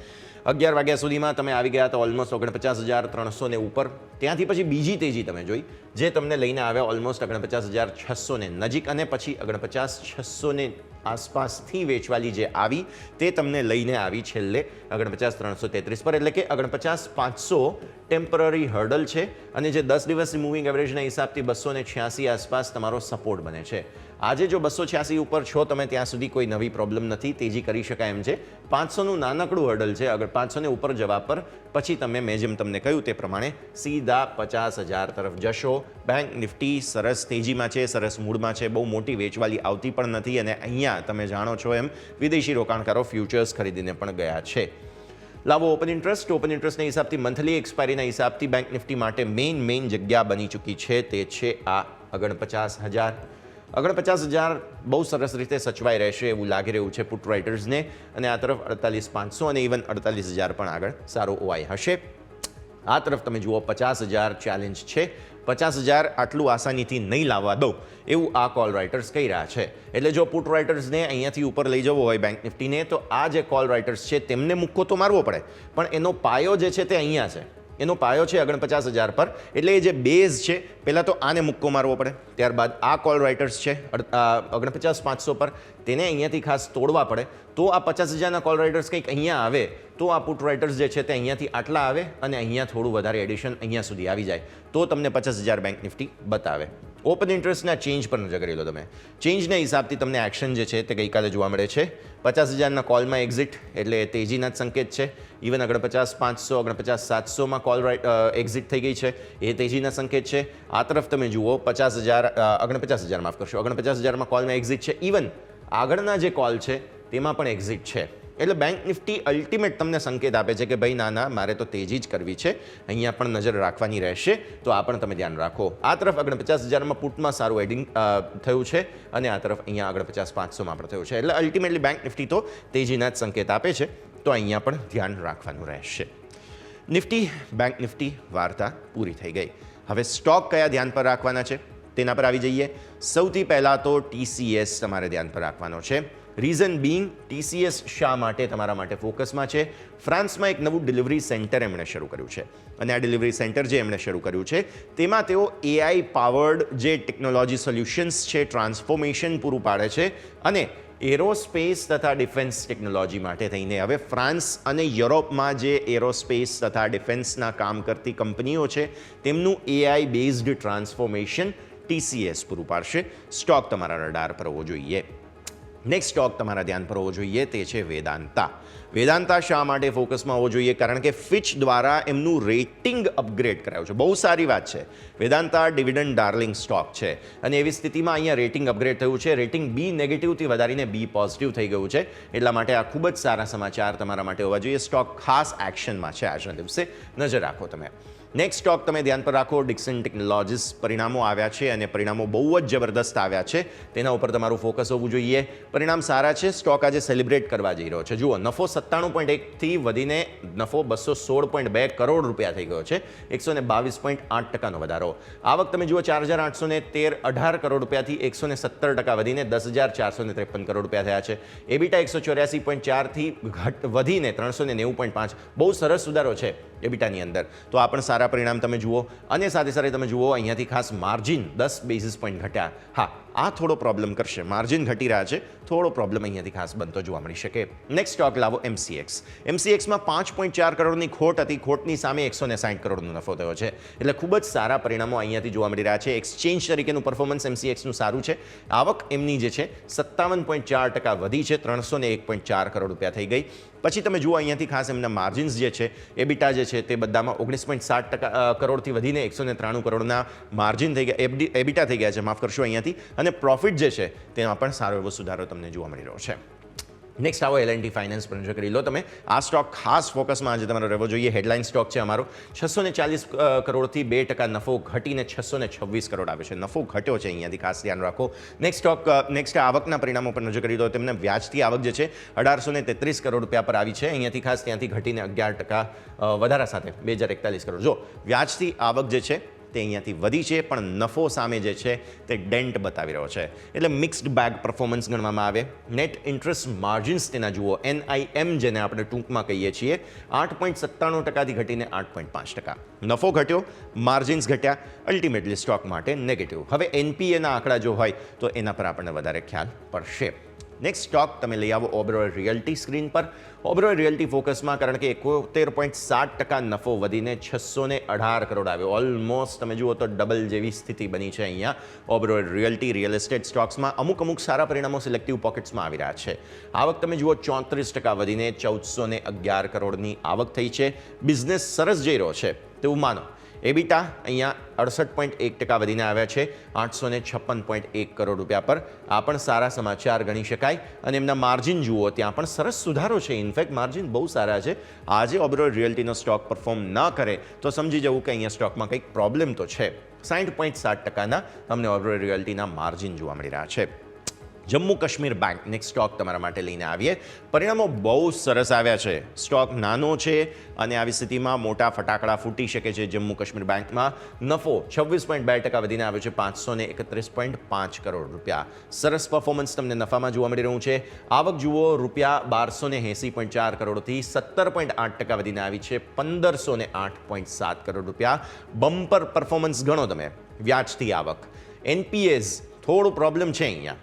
11 વાગ્યા સુધીમાં તમે આવી ગયા તો ઓલમોસ્ટ 49,300 ને ઉપર. ત્યાંથી પછી બીજી તેજી તમે જોઈ, જે તમને લઈને આવ્યા ઓલમોસ્ટ 49,600 ને નજીક, અને પછી 49,600 ને આસપાસથી વેચવાલી જે આવી તે તમને લઈને આવી છેલ્લે 49,333 પર. એટલે કે 49,500 ટેમ્પરરી હર્ડલ છે, અને જે 10 દિવસની મૂવિંગ એવરેજના હિસાબથી 286 આસપાસ તમારો સપોર્ટ બને છે. આજે જો 286 ઉપર છો તમે, ત્યાં સુધી કોઈ નવી પ્રોબ્લેમ નથી, તેજી કરી શકાય એમ છે. 500નું નાનકડું હર્ડલ છે. અગર 500 ને ઉપર જવા પર પછી તમે, મેં જેમ તમને કહ્યું તે પ્રમાણે, સીધા 50,000 તરફ જશો. બેંક નિફ્ટી સરસ તેજીમાં છે, સરસ મૂડમાં છે, બહુ મોટી વેચવાલી આવતી પણ નથી, અને અહીંયા તમે જાણો છો એમ વિદેશી રોકાણકારો ફ્યુચર્સ ખરીદીને પણ ગયા છે. લાવો ઓપન ઇન્ટરેસ્ટના હિસાબથી, મંથલી એક્સપાયરીના હિસાબથી બેંક નિફ્ટી માટે મેઇન જગ્યા બની ચૂકી છે, તે છે આ 49,000. 49,000 બહુ સરસ રીતે સચવાઈ રહેશે એવું લાગી રહ્યું છે પુટ રાઇટર્સને, અને આ તરફ 48,500 અને ઇવન 48,000 પણ આગળ સારો ઓઆઈ હશે. આ તરફ તમે જુઓ 50,000 ચેલેન્જ છે. 50,000 આટલું આસાનીથી નહીં લાવવા દો એવું આ કોલ રાઇટર્સ કહી રહ્યા છે. એટલે જો પુટ રાઇટર્સને અહીંયાથી ઉપર લઈ જવો હોય બેંક નિફ્ટીને, તો આ જે કોલ રાઇટર્સ છે તેમને મુક્કો તો મારવો પડે, પણ એનો પાયો જે છે તે અહીંયા છે. એનો પાયો છે 49,000 પર. એટલે એ જે બેઝ છે, પહેલાં તો આને મુક્કો મારવો પડે, ત્યારબાદ આ કોલ રાઇટર્સ છે 49,500 પર, તેને અહીંયાથી ખાસ તોડવા પડે. તો આ 50,000ના કોલ રાઇટર્સ કંઈક અહીંયા આવે તો આ પુટ રાઇટર્સ જે છે તે અહીંયાથી આટલા આવે, અને અહીંયા થોડું વધારે એડિશન અહીંયા સુધી આવી જાય, તો તમને 50,000 બેંક નિફ્ટી બતાવે. ઓપન ઇન્ટરેસ્ટના ચેન્જ પર નજર કરી લો તમે. ચેન્જના હિસાબથી તમને એક્શન જે છે તે ગઈકાલે જોવા મળે છે. 50,000ના કોલમાં એક્ઝિટ, એટલે તેજીના જ સંકેત છે. ઇવન 49,500, 49,700માં કોલ એક્ઝિટ થઈ ગઈ છે, એ તેજીના સંકેત છે. આ તરફ તમે જુઓ 49,000 માફ કરશો, 49,000માં કોલમાં એક્ઝિટ છે. ઇવન આગળના જે કોલ છે તેમાં પણ એક્ઝિટ છે. એટલે બેંક નિફ્ટી અલ્ટિમેટ તમને સંકેત આપે છે કે ભાઈ ના, મારે તો તેજી જ કરવી છે, અહીંયા પણ નજર રાખવાની રહેશે, તો આ પણ તમે ધ્યાન રાખો. આ તરફ 49,000માં પુટમાં સારું એડિંગ થયું છે, અને આ તરફ અહીંયા 49,500માં પણ થયું છે. એટલે અલ્ટિમેટલી બેંક નિફ્ટી તો તેજીના જ સંકેત આપે છે, તો અહીંયા પણ ધ્યાન રાખવાનું રહેશે. નિફ્ટી બેંક નિફ્ટી વાર્તા પૂરી થઈ ગઈ. હવે સ્ટોક કયા ધ્યાન પર રાખવાના છે તેના પર આવી જઈએ. સૌથી પહેલાં તો TCS તમારે ધ્યાન પર રાખવાનો છે. રીઝન બીઇંગ, TCS શા માટે તમારા માટે ફોકસમાં છે? ફ્રાન્સમાં એક નવું ડિલિવરી સેન્ટર એમણે શરૂ કર્યું છે, અને આ ડિલિવરી સેન્ટર જે એમણે શરૂ કર્યું છે તેમાં તેઓ AI પાવર્ડ જે ટેકનોલોજી સોલ્યુશન્સ છે, ટ્રાન્સફોર્મેશન પૂરું પાડે છે, અને એરોસ્પેસ તથા ડિફેન્સ ટેકનોલોજી માટે થઈને હવે ફ્રાન્સ અને યુરોપમાં જે એરોસ્પેસ તથા ડિફેન્સના કામ કરતી કંપનીઓ છે તેમનું AI બેઝડ ટ્રાન્સફોર્મેશન TCS પૂરું પાડશે. સ્ટોક તમારા રડાર પર હોવો જોઈએ. નેક્સ્ટ સ્ટોક તમારા ધ્યાન પર હોવો જોઈએ તે છે વેદાંતા. વેદાંતા શા માટે ફોકસમાં હોવો જોઈએ? કારણ કે ફિચ દ્વારા એમનું રેટિંગ અપગ્રેડ કરાયું છે. બહુ સારી વાત છે. વેદાંતા ડિવિડન્ડ ડાર્લિંગ સ્ટોક છે અને એવી સ્થિતિમાં અહીંયા રેટિંગ અપગ્રેડ થયું છે. રેટિંગ B નેગેટિવથી વધારીને B પોઝિટિવ થઈ ગયું છે. એટલા માટે આ ખૂબ જ સારા સમાચાર તમારા માટે હોવા જોઈએ. સ્ટોક ખાસ એક્શનમાં છે આજના દિવસે, નજર રાખો તમે. નેક્સ્ટ સ્ટોક તમે ધ્યાન પર રાખો, ડિક્સન ટેકનોલોજીસ. પરિણામો આવ્યા છે અને પરિણામો બહુ જ જબરદસ્ત આવ્યા છે. તેના ઉપર તમારું ફોકસ હોવું જોઈએ. પરિણામ સારા છે. સ્ટોક આજે સેલિબ્રેટ કરવા જઈ રહ્યો છે. જુઓ, નફો 97.1થી વધીને નફો 216.2 કરોડ રૂપિયા થઈ ગયો છે. 122.8%નો વધારો. આવક તમે જુઓ 4,818 કરોડ રૂપિયાથી 117% વધીને 10,453 કરોડ રૂપિયા થયા છે. એબિટા 184.4થી વધીને 390.5. બહુ સરસ સુધારો છે એબિટાની અંદર. તો આ પણ સારા પરિણામ તમે જુઓ. અને સાથે સાથે તમે જુઓ અહીંયાથી ખાસ માર્જિન 10 બેઝિસ પોઈન્ટ ઘટ્યા. હા, આ થોડો પ્રોબ્લેમ કરશે. માર્જિન ઘટી રહ્યા છે, થોડો પ્રોબ્લેમ અહીંયાથી ખાસ બનતો જોવા મળી શકે. નેક્સ્ટ સ્ટોક લાવો MCX. MCXમાં 5.4 કરોડની ખોટ હતી. ખોટની સામે 160 કરોડનો નફો થયો છે. એટલે ખૂબ જ સારા પરિણામો અહીંયાથી જોવા મળી રહ્યા છે. એક્સચેન્જ તરીકેનું પરફોર્મન્સ MCXનું સારું છે. આવક એમની જે છે 57.4% વધી છે, 301.4 કરોડ રૂપિયા થઈ ગઈ. પછી તમે જુઓ અહીંયાથી ખાસ એમના માર્જિન્સ જે છે, એબિટા જે છે તે બધામાં 19.7% કરોડથી વધીને 193 કરોડના માર્જિન થઈ ગયા, એબિટા થઈ ગયા છે, માફ કરશો અહીંયાથી. અને પ્રોફિટ જે છે તેમાં પણ સારો એવો સુધારો તમને જોવા મળી રહ્યો છે. નેક્સ્ટ આવો L&T ફાઇનાન્સ પર નજર કરી લો તમે. આ સ્ટોક ખાસ ફોકસમાં આજે તમારો રહેવો જોઈએ. હેડલાઇન સ્ટોક છે અમારો. 640 કરોડથી 2% નફો ઘટીને 626 કરોડ આવે છે. નફો ઘટ્યો છે, અહીંયાથી ખાસ ધ્યાન રાખો. નેક્સ્ટ આવકના પરિણામો પર નજર કરી દો. તેમને વ્યાજથી આવક જે છે 1833 કરોડ રૂપિયા પર આવી છે. અહીંયાથી ખાસ ત્યાંથી ઘટીને 11% વધારા સાથે 2041 કરોડ. જો વ્યાજથી આવક જે છે તે અહીંયાથી વધી છે, પણ નફો સામે જે છે તે ડેન્ટ બતાવી રહ્યો છે. એટલે મિક્સ્ડ બેગ પરફોર્મન્સ ગણવામાં આવે. નેટ ઇન્ટરેસ્ટ માર્જિન્સ તેના જુઓ, NIM જેને આપણે ટૂંકમાં કહીએ છીએ, 8.97%થી ઘટીને 8.5%. નફો ઘટ્યો, માર્જિન્સ ઘટ્યા, અલ્ટિમેટલી સ્ટોક માટે નેગેટિવ. હવે NPAના આંકડા જો હોય તો એના પર આપણને વધારે ખ્યાલ પડશે. નેક્સ્ટ સ્ટોક તમે લઈ આવો ઓબેરોય રિયલ્ટી સ્ક્રીન પર. ઓબેરોય રિયલ્ટી ફોકસમાં, કારણ કે 71.7% નફો વધીને 618 કરોડ આવ્યો. ઓલમોસ્ટ તમે જુઓ તો ડબલ જેવી સ્થિતિ બની છે અહીંયા ઓબેરોય રિયલ્ટી રિયલ એસ્ટેટ સ્ટોક્સમાં. અમુક સારા પરિણામો સિલેક્ટિવ પોકેટ્સમાં આવી રહ્યા છે. આવક તમે જુઓ 34% વધીને 1411 કરોડની આવક થઈ છે. બિઝનેસ સરસ જઈ રહ્યો છે તેવું માનો. એબિટા અહીંયા 68.1% વધીને આવ્યા છે 856.1 કરોડ રૂપિયા પર. આ પણ સારા સમાચાર ગણી શકાય. અને એમના માર્જિન જુઓ, ત્યાં પણ સરસ સુધારો છે. ઇનફેક્ટ માર્જિન બહુ સારા છે. આજે ઓબેરોય રિયલ્ટીનો સ્ટોક પરફોર્મ ન કરે તો સમજી જવું કે અહીંયા સ્ટોકમાં કંઈક પ્રોબ્લેમ તો છે. 60.7%ના અમને ઓબેરોય રિયલ્ટીના માર્જિન જોવા મળી રહ્યા છે. Jammu Kashmir bank next stock તમારા માટે લઈને આવીએ. પરિણામો બહુ સરસ આવ્યા છે. સ્ટોક નાનો છે અને આવી સ્થિતિમાં મોટા ફટાકડા ફૂટી શકે છે. જમ્મુ કાશ્મીર બેંકમાં નફો 26.2% વધીને આવ્યો છે 531.5 કરોડ રૂપિયા. સરસ પરફોર્મન્સ તમને નફામાં જોવા મળી રહ્યું છે. આવક જુઓ રૂપિયા 1280.4 કરોડથી 17.8% વધીને આવી છે 1508.7 કરોડ રૂપિયા. બમ્પર પરફોર્મન્સ ગણો તમે. વ્યાજથી આવક, NPAs થોડું પ્રોબ્લેમ છે અહીંયા,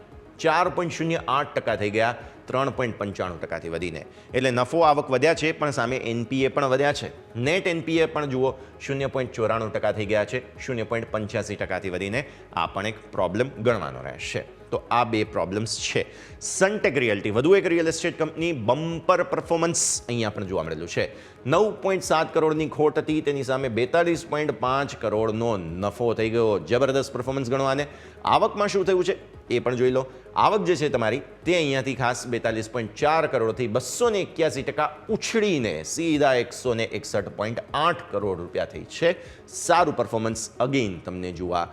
4.08% થઈ ગયા 3.95%થી વધીને. એટલે નફો આવક વધ્યા છે, પણ સામે NPA પણ વધ્યા છે. નેટ NPA પણ જુઓ 0.94% થઈ ગયા છે 0.85%થી વધીને. આ પણ એક પ્રોબ્લેમ ગણવાનો રહેશે. તો આ બે પ્રોબ્લેમ્સ છે. સનટેક રિયલ્ટી વધુ એક real estate company. Bumper performance અહીંયા પણ જોવા મળેલું છે. 9.7 કરોડની ખોટ હતી, તેની સામે 42.5 કરોડનો નફો થઈ ગયો. જબરદસ્ત પરફોર્મન્સ ગણવાને. આવકમાં શું થયું છે એ પણ જોઈ લો. આવક જે છે તમારી તે અહીંયાથી ખાસ 42.4 કરોડથી 281% ઉછળીને સીધા 161.8 કરોડ રૂપિયા થઈ છે. સારું પરફોર્મન્સ અગેઇન તમને જોવા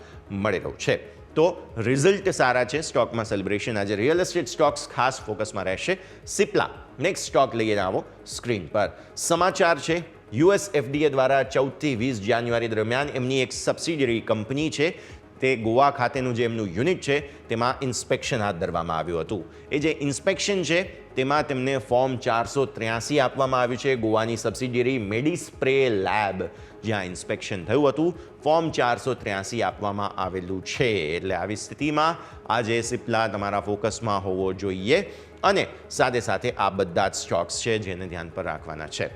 મળી રહ્યું છે. તો રિઝલ્ટ સારા છે. સ્ટોકમાં સેલિબ્રેશન. આજે રિયલ એસ્ટેટ સ્ટોક્સ ખાસ ફોકસમાં રહેશે. સિપ્લા નેક્સ્ટ સ્ટોક લઈને આવો સ્ક્રીન પર. સમાચાર છે US FDA દ્વારા 14થી 20 જાન્યુઆરી દરમિયાન એમની એક સબસિડિયરી કંપની છે તે ગોવા ખાતેનું જે એમનું યુનિટ છે તેમાં ઇન્સ્પેક્શન હાથ ધરવામાં આવ્યું હતું. એ જે ઇન્સ્પેક્શન છે તેમાં તેમને ફોર્મ 483 આપવામાં આવ્યું છે. ગોવાની સબસિડિયરી મેડિસ્પ્રે લેબ જ્યાં ઇન્સ્પેક્શન થયું હતું, ફોર્મ 483 આપવામાં આવેલું છે. એટલે આવી સ્થિતિમાં આજે સિપ્લા તમારા ફોકસમાં હોવો જોઈએ અને સાથે સાથે આ બધા જ સ્ટોક્સ છે જેને ધ્યાન પર રાખવાના છે.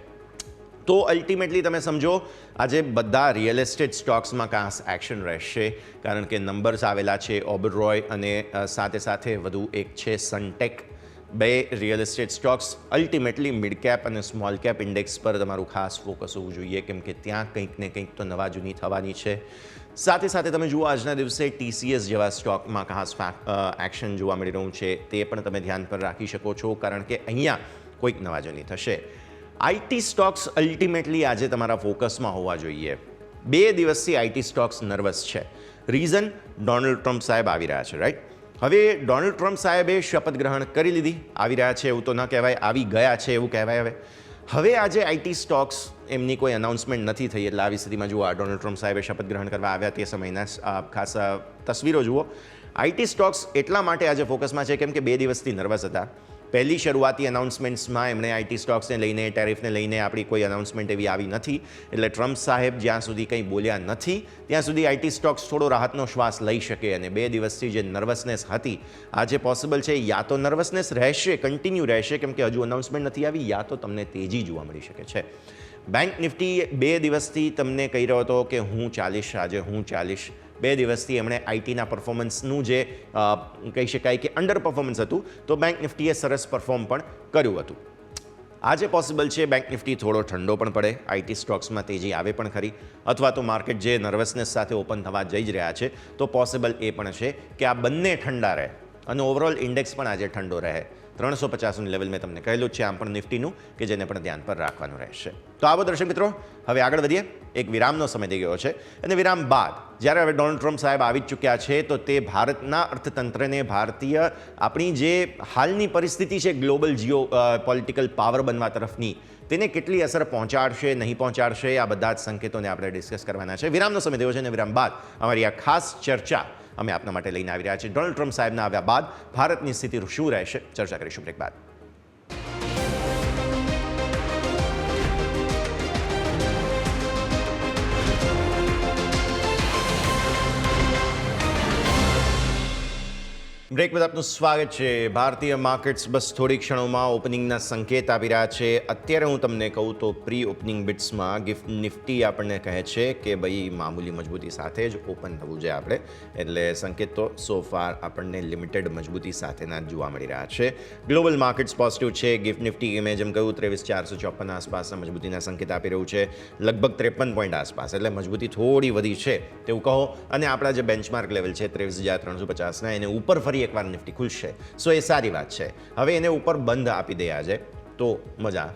તો અલ્ટિમેટલી તમે સમજો આજે બધા રિયલ એસ્ટેટ સ્ટોક્સમાં ખાસ એક્શન રહેશે કારણ કે નંબર્સ આવેલા છે ઓબરોય અને સાથે સાથે વધુ એક છે સનટેક. બે real estate stocks ultimately mid cap and small cap index પર તમારું ખાસ ફોકસ હોવું જોઈએ કેમ કે ત્યાં કંઈક ને કંઈક તો નવા જૂની થવાની છે. સાથે સાથે તમે જુઓ આજના દિવસે TCS જેવા સ્ટોકમાં ખાસ એક્શન જોવા મળી રહ્યું છે, તે પણ તમે ધ્યાન પર રાખી શકો છો કારણ કે અહીંયા કોઈક નવા જૂની થશે. IT સ્ટોક્સ અલ્ટિમેટલી આજે તમારા ફોકસમાં હોવા જોઈએ. 2 દિવસથી IT સ્ટોક્સ નર્વસ છે. રીઝન ડોનાલ્ડ ટ્રમ્પ સાહેબ આવી રહ્યા છે, રાઈટ? હવે ડોનાલ્ડ ટ્રમ્પ સાહેબે શપથ ગ્રહણ કરી લીધી, આવી રહ્યા છે એવું તો ન કહેવાય, આવી ગયા છે એવું કહેવાય. હવે આજે IT સ્ટોક્સ એમની કોઈ અનાઉન્સમેન્ટ નથી થઈ એટલે આવી સ્થિતિમાં જુઓ ડોનાલ્ડ ટ્રમ્પ સાહેબે શપથ ગ્રહણ કરવા આવ્યા તે સમયના ખાસ તસવીરો જુઓ. IT સ્ટોક્સ એટલા માટે આજે ફોકસમાં છે કેમ કે 2 દિવસથી નર્વસ હતા. પહેલી શરૂઆતી અનાઉન્સમેન્ટ્સમાં એમણે IT સ્ટોક્સને લઈને ટેરિફને લઈને આપણી કોઈ અનાઉન્સમેન્ટ એવી આવી નથી એટલે ટ્રમ્પ સાહેબ જ્યાં સુધી કંઈ બોલ્યા નથી ત્યાં સુધી IT સ્ટોક્સ થોડો રાહતનો શ્વાસ લઈ શકે અને 2 દિવસથી જે નર્વસનેસ હતી આજે પોસિબલ છે યા તો નર્વસનેસ રહેશે, કન્ટિન્યુ રહેશે કેમ કે હજુ અનાઉન્સમેન્ટ નથી આવી, યા તો તમને તેજી જોવા મળી શકે છે. બેંક નિફ્ટી 2 દિવસથી તમને કહી રહ્યો હતો કે હું ચાલીશ, આજે હું ચાલીશ. 2 દિવસથી એમણે ITના પરફોર્મન્સનું જે કહી શકાય કે અંડર પરફોર્મન્સ હતું તો બેંક નિફ્ટીએ સરસ પરફોર્મ પણ કર્યું હતું. આજે પોસિબલ છે બેંક નિફ્ટી થોડો ઠંડો પણ પડે, IT સ્ટોક્સમાં તેજી આવે પણ ખરી અથવા તો માર્કેટ જે નર્વસનેસ સાથે ઓપન થવા જઈ જ રહ્યા છે તો પોસિબલ એ પણ છે કે આ બંને ઠંડા રહે અને ઓવરઓલ ઇન્ડેક્સ પણ આજે ઠંડો રહે. 350નું લેવલ મેં તમને કહેલું છે આમ પણ નિફ્ટીનું કે જેને પણ ધ્યાન પર રાખવાનું રહેશે. તો આવો દર્શક મિત્રો, હવે આગળ વધીએ. એક વિરામનો સમય થઈ ગયો છે અને વિરામ બાદ જ્યારે હવે ડોનાલ્ડ ટ્રમ્પ સાહેબ આવી જ ચૂક્યા છે તો તે ભારતના અર્થતંત્રને, ભારતીય આપણી જે હાલની પરિસ્થિતિ છે ગ્લોબલ પોલિટિકલ પાવર બનવા તરફની, તેને કેટલી અસર પહોંચાડશે નહીં પહોંચાડશે આ બધા જ સંકેતોને આપણે ડિસ્કસ કરવાના છે. વિરામનો સમય થયો છે અને વિરામ બાદ અમારી આ ખાસ ચર્ચા અમે આપના માટે લઈને આવી રહ્યા છીએ. ડોનાલ્ડ ટ્રમ્પ સાહેબના આવ્યા બાદ ભારતની સ્થિતિ શું રહેશે ચર્ચા કરીશું બ્રેક બાદ. બ્રેક બાદ આપનું સ્વાગત છે. ભારતીય માર્કેટ્સ બસ થોડી ક્ષણોમાં ઓપનિંગના સંકેત આપી રહ્યા છે. અત્યારે હું તમને કહું તો પ્રી ઓપનિંગ બિટ્સમાં ગિફ્ટ નિફ્ટી આપણને કહે છે કે ભાઈ મામૂલી મજબૂતી સાથે જ ઓપન થવું જોઈએ આપણે, એટલે સંકેત તો સો ફાર આપણને લિમિટેડ મજબૂતી સાથેના જોવા મળી રહ્યા છે. ગ્લોબલ માર્કેટ્સ પોઝિટિવ છે. ગિફ્ટ નિફ્ટી મેં જેમ કહ્યું 23,454 આસપાસના મજબૂતીના સંકેત આપી રહ્યું છે, લગભગ 53 પોઈન્ટ આસપાસ, એટલે મજબૂતી થોડી વધી છે તેવું કહો. અને આપણા જે બેન્ચમાર્ક લેવલ છે 23,350ના એને ઉપર ફરી એકવાર નિફ્ટી ખુલશે, સો એ સારી વાત છે. હવે એને ઉપર બંધ આપી દે આજે તો મજા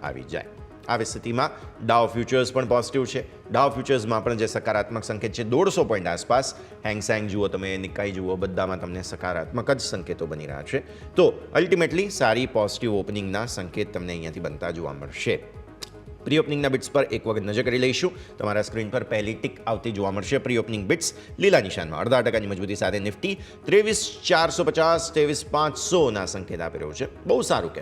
આવી જાય. આવી સ્થિતિમાં ડાઉ ફ્યુચર્સ પણ પોઝિટિવ છે. ડાઉ ફ્યુચર્સમાં પણ જે સકારાત્મક સંકેત છે 150 પોઈન્ટ આસપાસ. હેંગસેંગ જુઓ તમે, નિકાઈ જુઓ, બધામાં તમને સકારાત્મક જ સંકેતો બની રહ્યા છે. તો અલ્ટિમેટલી સારી પોઝિટિવ ઓપનિંગના સંકેત તમને અહીંયાથી બનતા જોવા મળશે. પ્રી ઓપનિંગના બિટ્સ પર એક વખત નજર કરી લઈશું. તમારા સ્ક્રીન પર પહેલી ટિક આવતી જોવા મળશે. પ્રી ઓપનિંગ બિટ્સ લીલા નિશાનમાં 0.5% મજબૂતી સાથે નિફ્ટી 23,450 23,500ના સંકેત આપી રહ્યું છે. બહુ સારું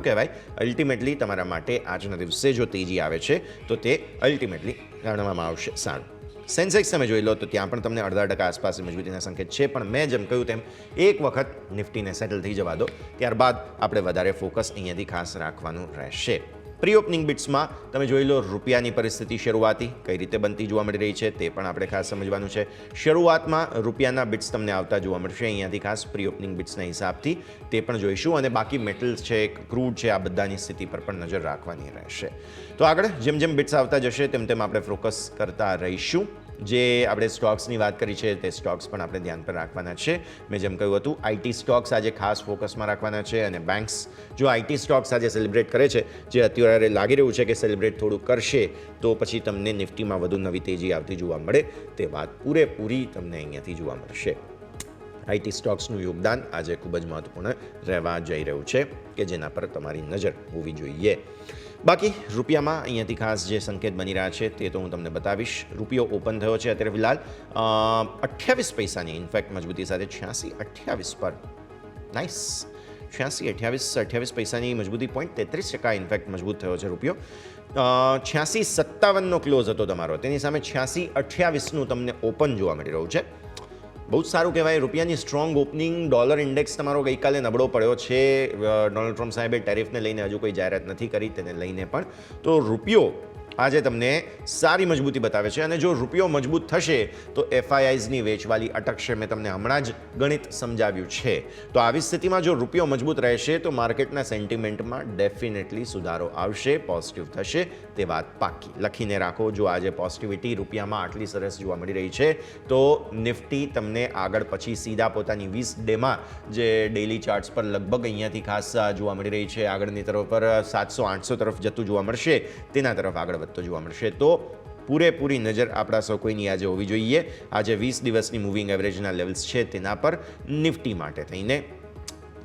કહેવાય. અલ્ટિમેટલી તમારા માટે આજના દિવસે જો તેજી આવે છે તો તે અલ્ટિમેટલી ગણવામાં આવશે સારું. સેન્સેક્સ તમે જોઈ લો તો ત્યાં પણ તમને 0.5% આસપાસ મજબૂતીના સંકેત છે, પણ મેં જેમ કહ્યું તેમ એક વખત નિફ્ટીને સેટલ થઈ જવા દો, ત્યારબાદ આપણે વધારે ફોકસ અહીંયાથી ખાસ રાખવાનું રહેશે. પ્રી ઓપનિંગ બિટ્સમાં તમે જોઈ લો રૂપિયાની પરિસ્થિતિ શરૂઆતી કઈ રીતે બનતી જોવા મળી રહી છે તે પણ આપણે ખાસ સમજવાનું છે. શરૂઆતમાં રૂપિયાના બિટ્સ તમને આવતા જોવા મળશે અહીંયાથી ખાસ પ્રી ઓપનિંગ બિટ્સના હિસાબથી, તે પણ જોઈશું. અને બાકી મેટલ્સ છે, ક્રૂડ છે, આ બધાની સ્થિતિ પર પણ નજર રાખવાની રહેશે. તો આગળ જેમ જેમ બિટ્સ આવતા જશે તેમ તેમ આપણે ફોકસ કરતા રહીશું. જે આપણે સ્ટોક્સની વાત કરી છે તે સ્ટોક્સ પણ આપણે ધ્યાન પર રાખવાના છે. મેં જેમ કહ્યું હતું IT સ્ટોક્સ આજે ખાસ ફોકસમાં રાખવાના છે અને બેન્ક્સ જો IT સ્ટોક્સ આજે સેલિબ્રેટ કરે છે, જે અત્યારે લાગી રહ્યું છે કે સેલિબ્રેટ થોડું કરશે, તો પછી તમને નિફ્ટીમાં વધુ નવી તેજી આવતી જોવા મળે તે વાત પૂરેપૂરી તમને અહીંયાથી જોવા મળશે. IT સ્ટોક્સનું યોગદાન આજે ખૂબ જ મહત્વપૂર્ણ રહેવા જઈ રહ્યું છે કે જેના પર તમારી નજર હોવી જોઈએ. બાકી રૂપિયામાં અહીંયાથી ખાસ જે સંકેત બની રહ્યા છે તે તો હું તમને બતાવીશ. રૂપિયો ઓપન થયો છે અત્યારે ફિલહાલ 28 પૈસાની ઇનફેક્ટ મજબૂતી સાથે 86-28 પર. નાઇસ. 86-28 પૈસાની મજબૂતી 0.33% ઇનફેક્ટ મજબૂત થયો છે રૂપિયો. 86-57નો ક્લોઝ હતો તમારો, તેની સામે 86-28નું તમને ઓપન જોવા મળી રહ્યું છે. બહુ જ સારું કહેવાય. રૂપિયાની સ્ટ્રોંગ ઓપનિંગ. ડોલર ઇન્ડેક્સ તમારો ગઈકાલે નબળો પડ્યો છે. ડોનાલ્ડ ટ્રમ્પ સાહેબે ટેરિફને લઈને હજુ કોઈ જાહેરાત નથી કરી, તેને લઈને પણ. તો રૂપિયો આજે તમને સારી મજબૂતી બતાવે છે અને જો રૂપિયો મજબૂત થશે તો FIIsની વેચવાલી અટકશે. મેં તમને હમણાં જ ગણિત સમજાવ્યું છે. તો આવી સ્થિતિમાં જો રૂપિયો મજબૂત રહેશે તો માર્કેટના સેન્ટિમેન્ટમાં ડેફિનેટલી સુધારો આવશે, પોઝિટિવ થશે, તે વાત પાકી. લખીને રાખો. જો આજે પોઝિટિવિટી રૂપિયામાં આટલી સરસ જોવા મળી રહી છે તો નિફ્ટી તમને આગળ પછી સીધા પોતાની 20 ડેમાં જે ડેઇલી ચાર્ટ્સ પર લગભગ અહીંયાથી ખાસ જોવા મળી રહી છે આગળની તરફ પર 700-800 તરફ જતું જોવા મળશે, તેના તરફ આગળ તો જોવા મળશે. તો પૂરેપૂરી નજર આપણા સૌ કોઈની આજે હોવી જોઈએ. આજે 20 દિવસની મૂવિંગ એવરેજના લેવલ્સ છે તેના પર નિફ્ટી માટે થઈને,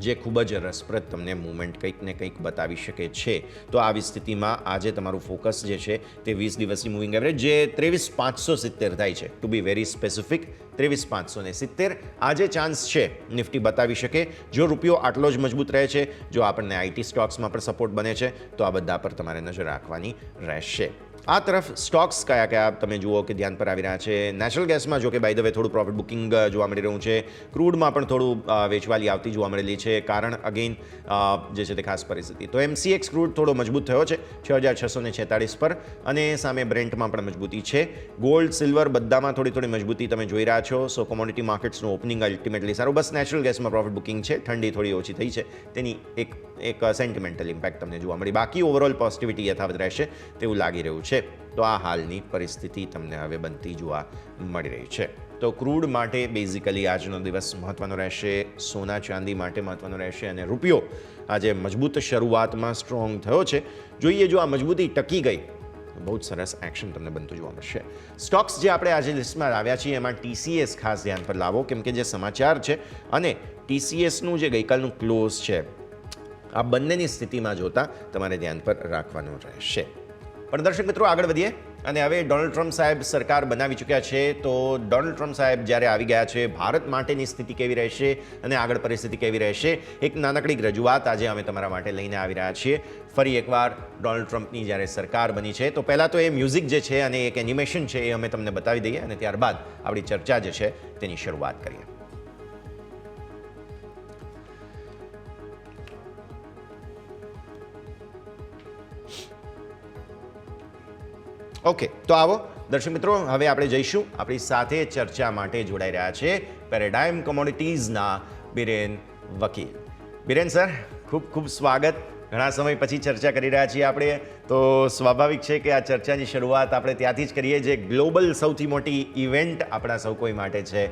જે ખૂબ જ રસપ્રદ તમને મૂવમેન્ટ કંઈક ને કંઈક બતાવી શકે છે. તો આવી સ્થિતિમાં આજે તમારું ફોકસ જે છે તે 20 દિવસની મૂવિંગ એવરેજ જે 23,570 થાય છે, ટુ બી વેરી સ્પેસિફિક 23,570 આજે ચાન્સ છે નિફ્ટી બતાવી શકે. જો રૂપિયો આટલો જ મજબૂત રહે છે, જો આપણને IT સ્ટોક્સમાં પણ સપોર્ટ બને છે તો આ બધા પર તમારે નજર રાખવાની રહેશે. આ તરફ સ્ટોક્સ કયા કયા તમે જુઓ કે ધ્યાન પર આવી રહ્યા છે. નેચરલ ગેસમાં જો કે બાય ધ વે થોડું પ્રોફિટ બુકિંગ જોવા મળી રહ્યું છે. ક્રૂડમાં પણ થોડું વેચવાલી આવતી જોવા મળેલી છે, કારણ અગેન જે છે તે ખાસ પરિસ્થિતિ. તો MCX ક્રૂડ થોડો મજબૂત થયો છે 6,646 પર અને સામે બ્રેન્ટમાં પણ મજબૂતી છે. ગોલ્ડ, સિલ્વર બધામાં થોડી થોડી મજબૂતી તમે જોઈ રહ્યા છો. સો કોમોડિટી માર્કેટ્સનું ઓપનિંગ અલ્ટિમેટલી સારું. બસ નેચરલ ગેસમાં પ્રોફિટ બુકિંગ છે, ઠંડી થોડી ઓછી થઈ છે, તેની એક સેન્ટિમેન્ટલ ઇમ્પેક્ટ તમને જોવા મળી. બાકી ઓવરઓલ પોઝિટિવિટી યથાવત રહેશે તેવું લાગી રહ્યું છે. તો આ હાલની પરિસ્થિતિ તમને હવે બનતી જોવા મળી રહી છે. તો ક્રૂડ માટે બેઝિકલી આજનો દિવસ મહત્વનો રહેશે, સોના ચાંદી માટે મહત્વનો રહેશે અને રૂપિયો આજે મજબૂત શરૂઆતમાં સ્ટ્રોંગ થયો છે. જોઈએ જો આ મજબૂતી ટકી ગઈ, બહુ જ સરસ એક્શન તમને બનતું જોવા મળશે. સ્ટોક્સ જે આપણે આજે લિસ્ટમાં લાવ્યા છીએ એમાં TCS ખાસ ધ્યાન પર લાવો, કેમ કે જે સમાચાર છે અને TCSનું જે ગઈકાલનું ક્લોઝ છે, આ બંનેની સ્થિતિમાં જોતા તમારે ધ્યાન પર રાખવાનું રહેશે. પણ દર્શક મિત્રો આગળ વધીએ અને હવે ડોનાલ્ડ ટ્રમ્પ સાહેબ સરકાર બનાવી ચૂક્યા છે. તો ડોનાલ્ડ ટ્રમ્પ સાહેબ જ્યારે આવી ગયા છે, ભારત માટેની સ્થિતિ કેવી રહેશે અને આગળ પરિસ્થિતિ કેવી રહેશે, એક નાનકડી રજૂઆત આજે અમે તમારા માટે લઈને આવી રહ્યા છીએ. ફરી એકવાર ડોનાલ્ડ ટ્રમ્પની જ્યારે સરકાર બની છે તો પહેલાં તો એ મ્યુઝિક જે છે અને એક એનિમેશન છે એ અમે તમને બતાવી દઈએ અને ત્યારબાદ આપણી ચર્ચા જે છે તેની શરૂઆત કરીએ. ઓકે, તો આવો દર્શક મિત્રો, હવે આપણે જઈશું. આપણી સાથે ચર્ચા માટે જોડાઈ રહ્યા છે પેરેડાઇમ કોમોડિટીઝના બિરેન વકીલ. બિરેન સર, ખૂબ ખૂબ સ્વાગત. ઘણા સમય પછી ચર્ચા કરી રહ્યા છીએ આપણે, તો સ્વાભાવિક છે કે આ ચર્ચાની શરૂઆત આપણે ત્યાંથી જ કરીએ જે ગ્લોબલ સૌથી મોટી ઇવેન્ટ આપણા સૌ કોઈ માટે છે.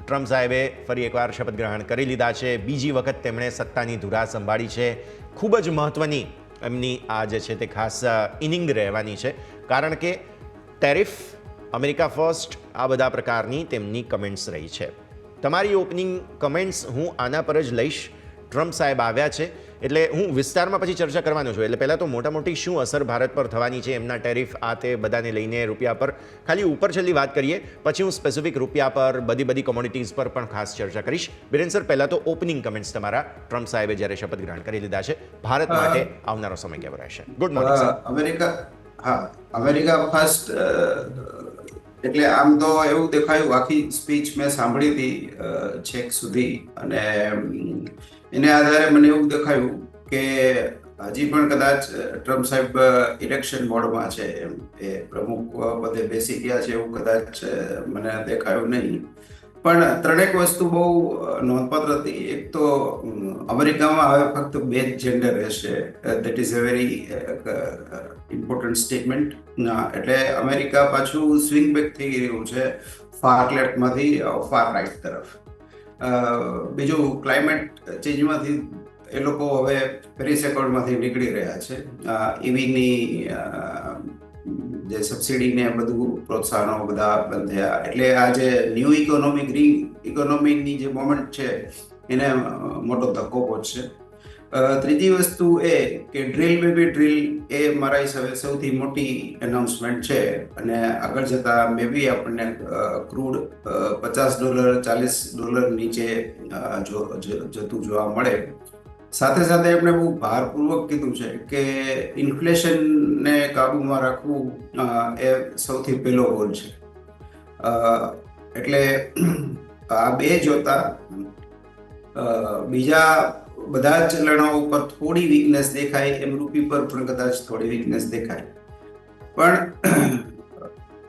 ટ્રમ્પ સાહેબે ફરી એકવાર શપથ ગ્રહણ કરી લીધા છે. બીજી વખત તેમણે સત્તાની ધુરા સંભાળી છે. ખૂબ જ મહત્ત્વની એમની આ જે છે તે ખાસ ઇનિંગ રહેવાની છે, કારણ કે ટેરિફ, અમેરિકા ફર્સ્ટ, આ બધા પ્રકારની તેમની કમેન્ટ્સ રહી છે. તમારી ઓપનિંગ કમેન્ટ્સ હું આના પર જ લઈશ. ટ્રમ્પ સાહેબ આવ્યા છે એટલે હું વિસ્તારમાં પછી ચર્ચા કરવાનો છું. એટલે પહેલાં તો મોટા મોટી શું અસર ભારત પર થવાની છે, એમના ટેરિફ આ તે બધાને લઈને રૂપિયા પર ખાલી ઉપર છેલ્લી વાત કરીએ, પછી હું સ્પેસિફિક રૂપિયા પર બધી કોમોડિટીઝ પર પણ ખાસ ચર્ચા કરીશ. બિરેન સર, પહેલાં તો ઓપનિંગ કમેન્ટ્સ તમારા ટ્રમ્પ સાહેબે જ્યારે શપથ ગ્રહણ કરી લીધા છે, ભારત માટે આવનારો સમય કેવો રહેશે? Good morning sir. America first એટલે આમ તો એવું દેખાયું, આખી સ્પીચ મેં સાંભળી હતી છેક સુધી, અને એને આધારે મને એવું દેખાયું કે હજી પણ કદાચ ટ્રમ્પ સાહેબ ઇલેક્શન મોડમાં છે, એમ એ પ્રમુખ પદે બેસી ગયા છે એવું કદાચ મને દેખાયું નહીં. પણ ત્રણેક વસ્તુ બહુ નોંધપાત્ર હતી. એક તો અમેરિકામાં હવે ફક્ત 2 જ જેન્ડર રહેશે. That is a very important statement. એટલે અમેરિકા પાછું સ્વિંગ બેક થઈ રહ્યું છે ફાર લેફ્ટમાંથી ફાર રાઇટ તરફ. બીજું ક્લાઇમેટ ચેન્જમાંથી એ લોકો હવે પેરિસ એકોર્ડમાંથી નીકળી રહ્યા છે. ઈવીની જે સબસિડી ને બધું પ્રોત્સાહનો બધા બંધ થયા, એટલે આ જે ન્યૂ ઇકોનોમી, ગ્રીન ઇકોનોમીની જે મોમેન્ટ છે એને મોટો ધક્કો પહોંચશે. ત્રીજી વસ્તુ એ કે ડ્રીલ બેબી ડ્રીલ એ મારા હિસાબે સૌથી મોટી એનાઉન્સમેન્ટ છે અને આગળ જતા મે બી આપણને ક્રૂડ $50 $40 નીચે જતું જોવા મળે. સાથે સાથે એમણે બહુ ભારપૂર્વક કીધું છે કે ઇન્ફ્લેશનને કાબૂમાં રાખવું એ સૌથી પહેલો ગોલ છે. એટલે આ બે જોતા બીજા બધા જ ચલણો ઉપર થોડી વીકનેસ દેખાય, એમ રૂપી પર પણ કદાચ થોડી વીકનેસ દેખાય. પણ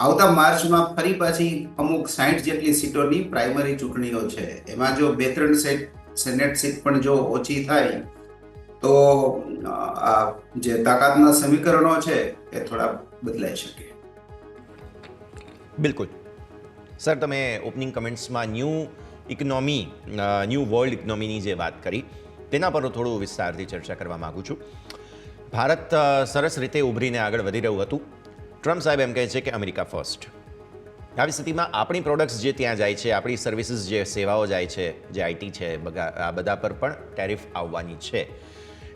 આવતા માર્ચમાં ફરી પાછી અમુક 60 જેટલી સીટોની પ્રાઇમરી ચૂંટણીઓ છે. એમાં જો 2-3 સેનેટ સીટ પણ જો ઓછી થાય તો આ જે તાકાતના સમીકરણો છે એ થોડા બદલાઈ શકે. બિલકુલ સર, તમે ઓપનિંગ કમેન્ટ્સમાં ન્યૂ વર્લ્ડ ઇકોનોમીની જે વાત કરી તેના પર થોડું વિસ્તારથી ચર્ચા કરવા માગું છું. ભારત સરસ રીતે ઉભરીને આગળ વધી રહ્યું હતું. ટ્રમ્પ સાહેબ એમ કહે છે કે અમેરિકા ફર્સ્ટ. આવી સ્થિતિમાં આપણી પ્રોડક્ટ્સ જે ત્યાં જાય છે, આપણી સર્વિસીસ જે સેવાઓ જાય છે, જે આઈટી છે, આ બધા પર પણ ટેરિફ આવવાની છે.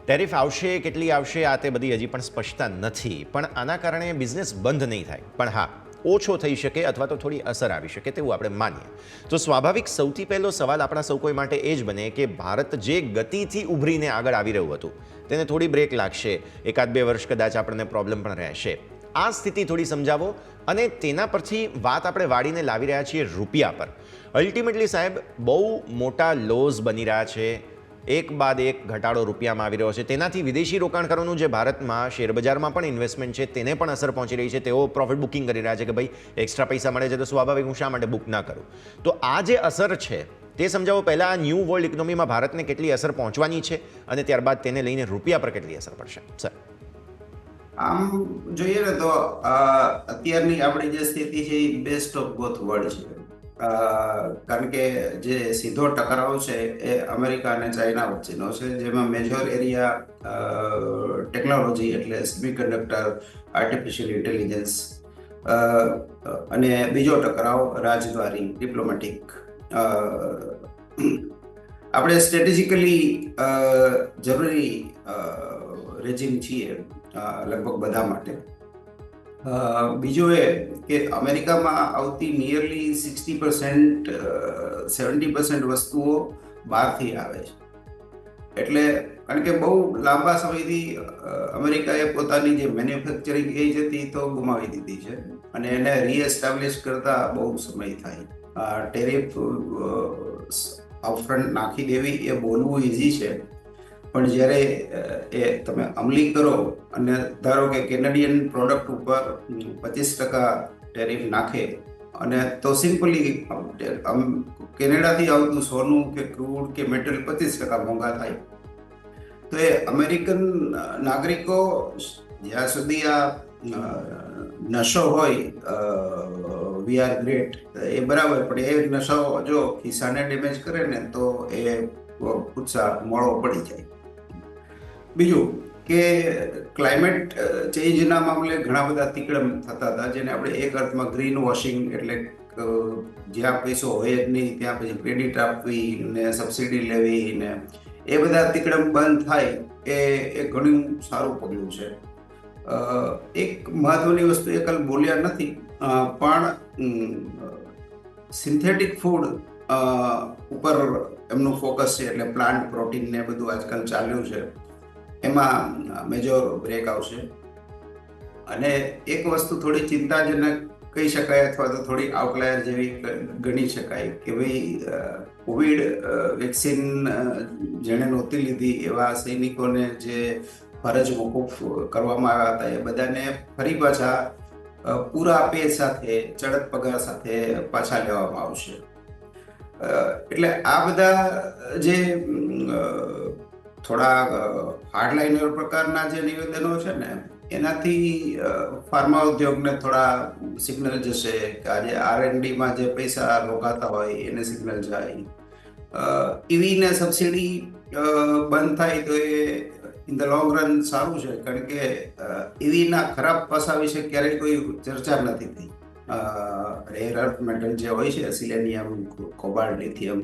ટેરિફ આવશે, કેટલી આવશે, આ તે બધી હજી પણ સ્પષ્ટતા નથી. પણ આના કારણે બિઝનેસ બંધ નહીં થાય, પણ હા ઓછો થઈ શકે અથવા તો થોડી અસર આવી શકે તેવું આપણે માનીએ. તો સ્વાભાવિક સૌથી પહેલો સવાલ આપણા સૌ કોઈ માટે એ જ બને કે ભારત જે ગતિથી ઉભરીને આગળ આવી રહ્યું હતું તેને થોડી બ્રેક લાગશે, 1-2 વર્ષ કદાચ આપણને પ્રોબ્લેમ પણ રહેશે. આ સ્થિતિ થોડી સમજાવો અને તેના પરથી વાત આપણે વાળીને લાવી રહ્યા છીએ રૂપિયા પર. અલ્ટિમેટલી સાહેબ બહુ મોટા લોઝ બની રહ્યા છે, એક બાદ એક ઘટાડો રૂપિયામાં આવી રહ્યો છે. તેનાથી વિદેશી રોકાણકારોનું જે ભારતમાં શેરબજારમાં પણ ઇન્વેસ્ટમેન્ટ છે તેને પણ અસર પહોંચી રહી છે. તેઓ પ્રોફિટ બુકિંગ કરી રહ્યા છે કે ભાઈ એક્સ્ટ્રા પૈસા મળે છે તો સ્વાભાવિક હું શા માટે બુક ના કરું. તો આ જે અસર છે તે સમજાવો. પહેલાં આ ન્યૂ વર્લ્ડ ઇકોનોમીમાં ભારતને કેટલી અસર પહોંચવાની છે અને ત્યારબાદ તેને લઈને રૂપિયા પર કેટલી અસર પડશે સર? આમ જોઈએ ને તો અત્યારની આપણી જે સ્થિતિ છે એ બેસ્ટ ઓફ બોથ વર્લ્ડ છે. કારણ કે જે સીધો ટકરાવ છે એ અમેરિકા અને ચાઇના વચ્ચેનો છે, જેમાં મેજર એરિયા ટેકનોલોજી એટલે સેમિકન્ડક્ટર, આર્ટિફિશિયલ ઇન્ટેલિજન્સ અને બીજો ટકરાવ રાજદ્વારી ડિપ્લોમેટિક. આપણે સ્ટ્રેટેજિકલી જરૂરી રેજિમ છીએ લગભગ બધા માટે. બીજું એ કે અમેરિકામાં આવતી નિયરલી 60% વસ્તુઓ બહારથી આવે છે. એટલે કારણ કે બહુ લાંબા સમયથી અમેરિકાએ પોતાની જે મેન્યુફેક્ચરિંગ એજ હતી તો ગુમાવી દીધી છે અને એને રીએસ્ટાબ્લિશ કરતા બહુ સમય થાય. ટેરિફ અપફ્રન્ટ નાખી દેવી એ બોલવું ઇઝી છે, પણ જ્યારે એ તમે અમલી કરો અને ધારો કે કેનેડિયન પ્રોડક્ટ ઉપર 25% ટેરિફ નાખે અને તો સિમ્પલી કેનેડાથી આવતું સોનું કે ક્રૂડ કે મેટલ 25% મોંઘા થાય. તો એ અમેરિકન નાગરિકો જ્યાં સુધી આ નશો હોય વી આર ગ્રેટ એ બરાબર, પણ એ નશો જો ખિસ્સાને ડેમેજ કરે ને તો એ ઉત્સાહ મોડો પડી જાય. બીજું કે ક્લાઇમેટ ચેન્જના મામલે ઘણા બધા તિકડમ થતા હતા, જેને આપણે એક અર્થમાં ગ્રીન વોશિંગ એટલે જ્યાં પૈસો હોય જ નહીં ત્યાં પછી ક્રેડિટ આપવી ને સબસિડી લેવી ને એ બધા તિકડમ બંધ થાય એ ઘણું સારું પગલું છે. એક મહત્વની વસ્તુ એ કાલ બોલ્યા નથી, પણ સિન્થેટિક ફૂડ ઉપર એમનું ફોકસ છે, એટલે પ્લાન્ટ પ્રોટીન ને બધું આજકાલ ચાલ્યું છે, એમાં મેજર બ્રેક આવશે. અને એક વસ્તુ થોડી ચિંતાજનક કહી શકાય અથવા તો થોડી આઉટલાયર જેવી ગણી શકાય કે ભાઈ કોવિડ વેક્સિન જેણે નહોતી લીધી એવા સૈનિકોને જે ફરજ મોકૂફ કરવામાં આવ્યા હતા એ બધાને ફરી પાછા પૂરા પે સાથે ચડત પગાર સાથે પાછા લેવામાં આવશે. એટલે આ બધા જે થોડા હાર્ડલાઇનર પ્રકારના જે નિવેદનો છે ને એનાથી ફાર્મા ઉદ્યોગને થોડા સિગ્નલ જશે કે આજે R&Dમાં જે પૈસા રોકાતા હોય એને સિગ્નલ જાય. EVને સબસિડી બંધ થાય તો એ ઇન ધ લોંગ રન સારું છે, કારણ કે EVના ખરાબ પાસા વિશે ક્યારેય કોઈ ચર્ચા નથી થઈ. રેર અર્થ મેટલ જે હોય છે સિલેનિયમ, કોબાલ્ટ, લિથિયમ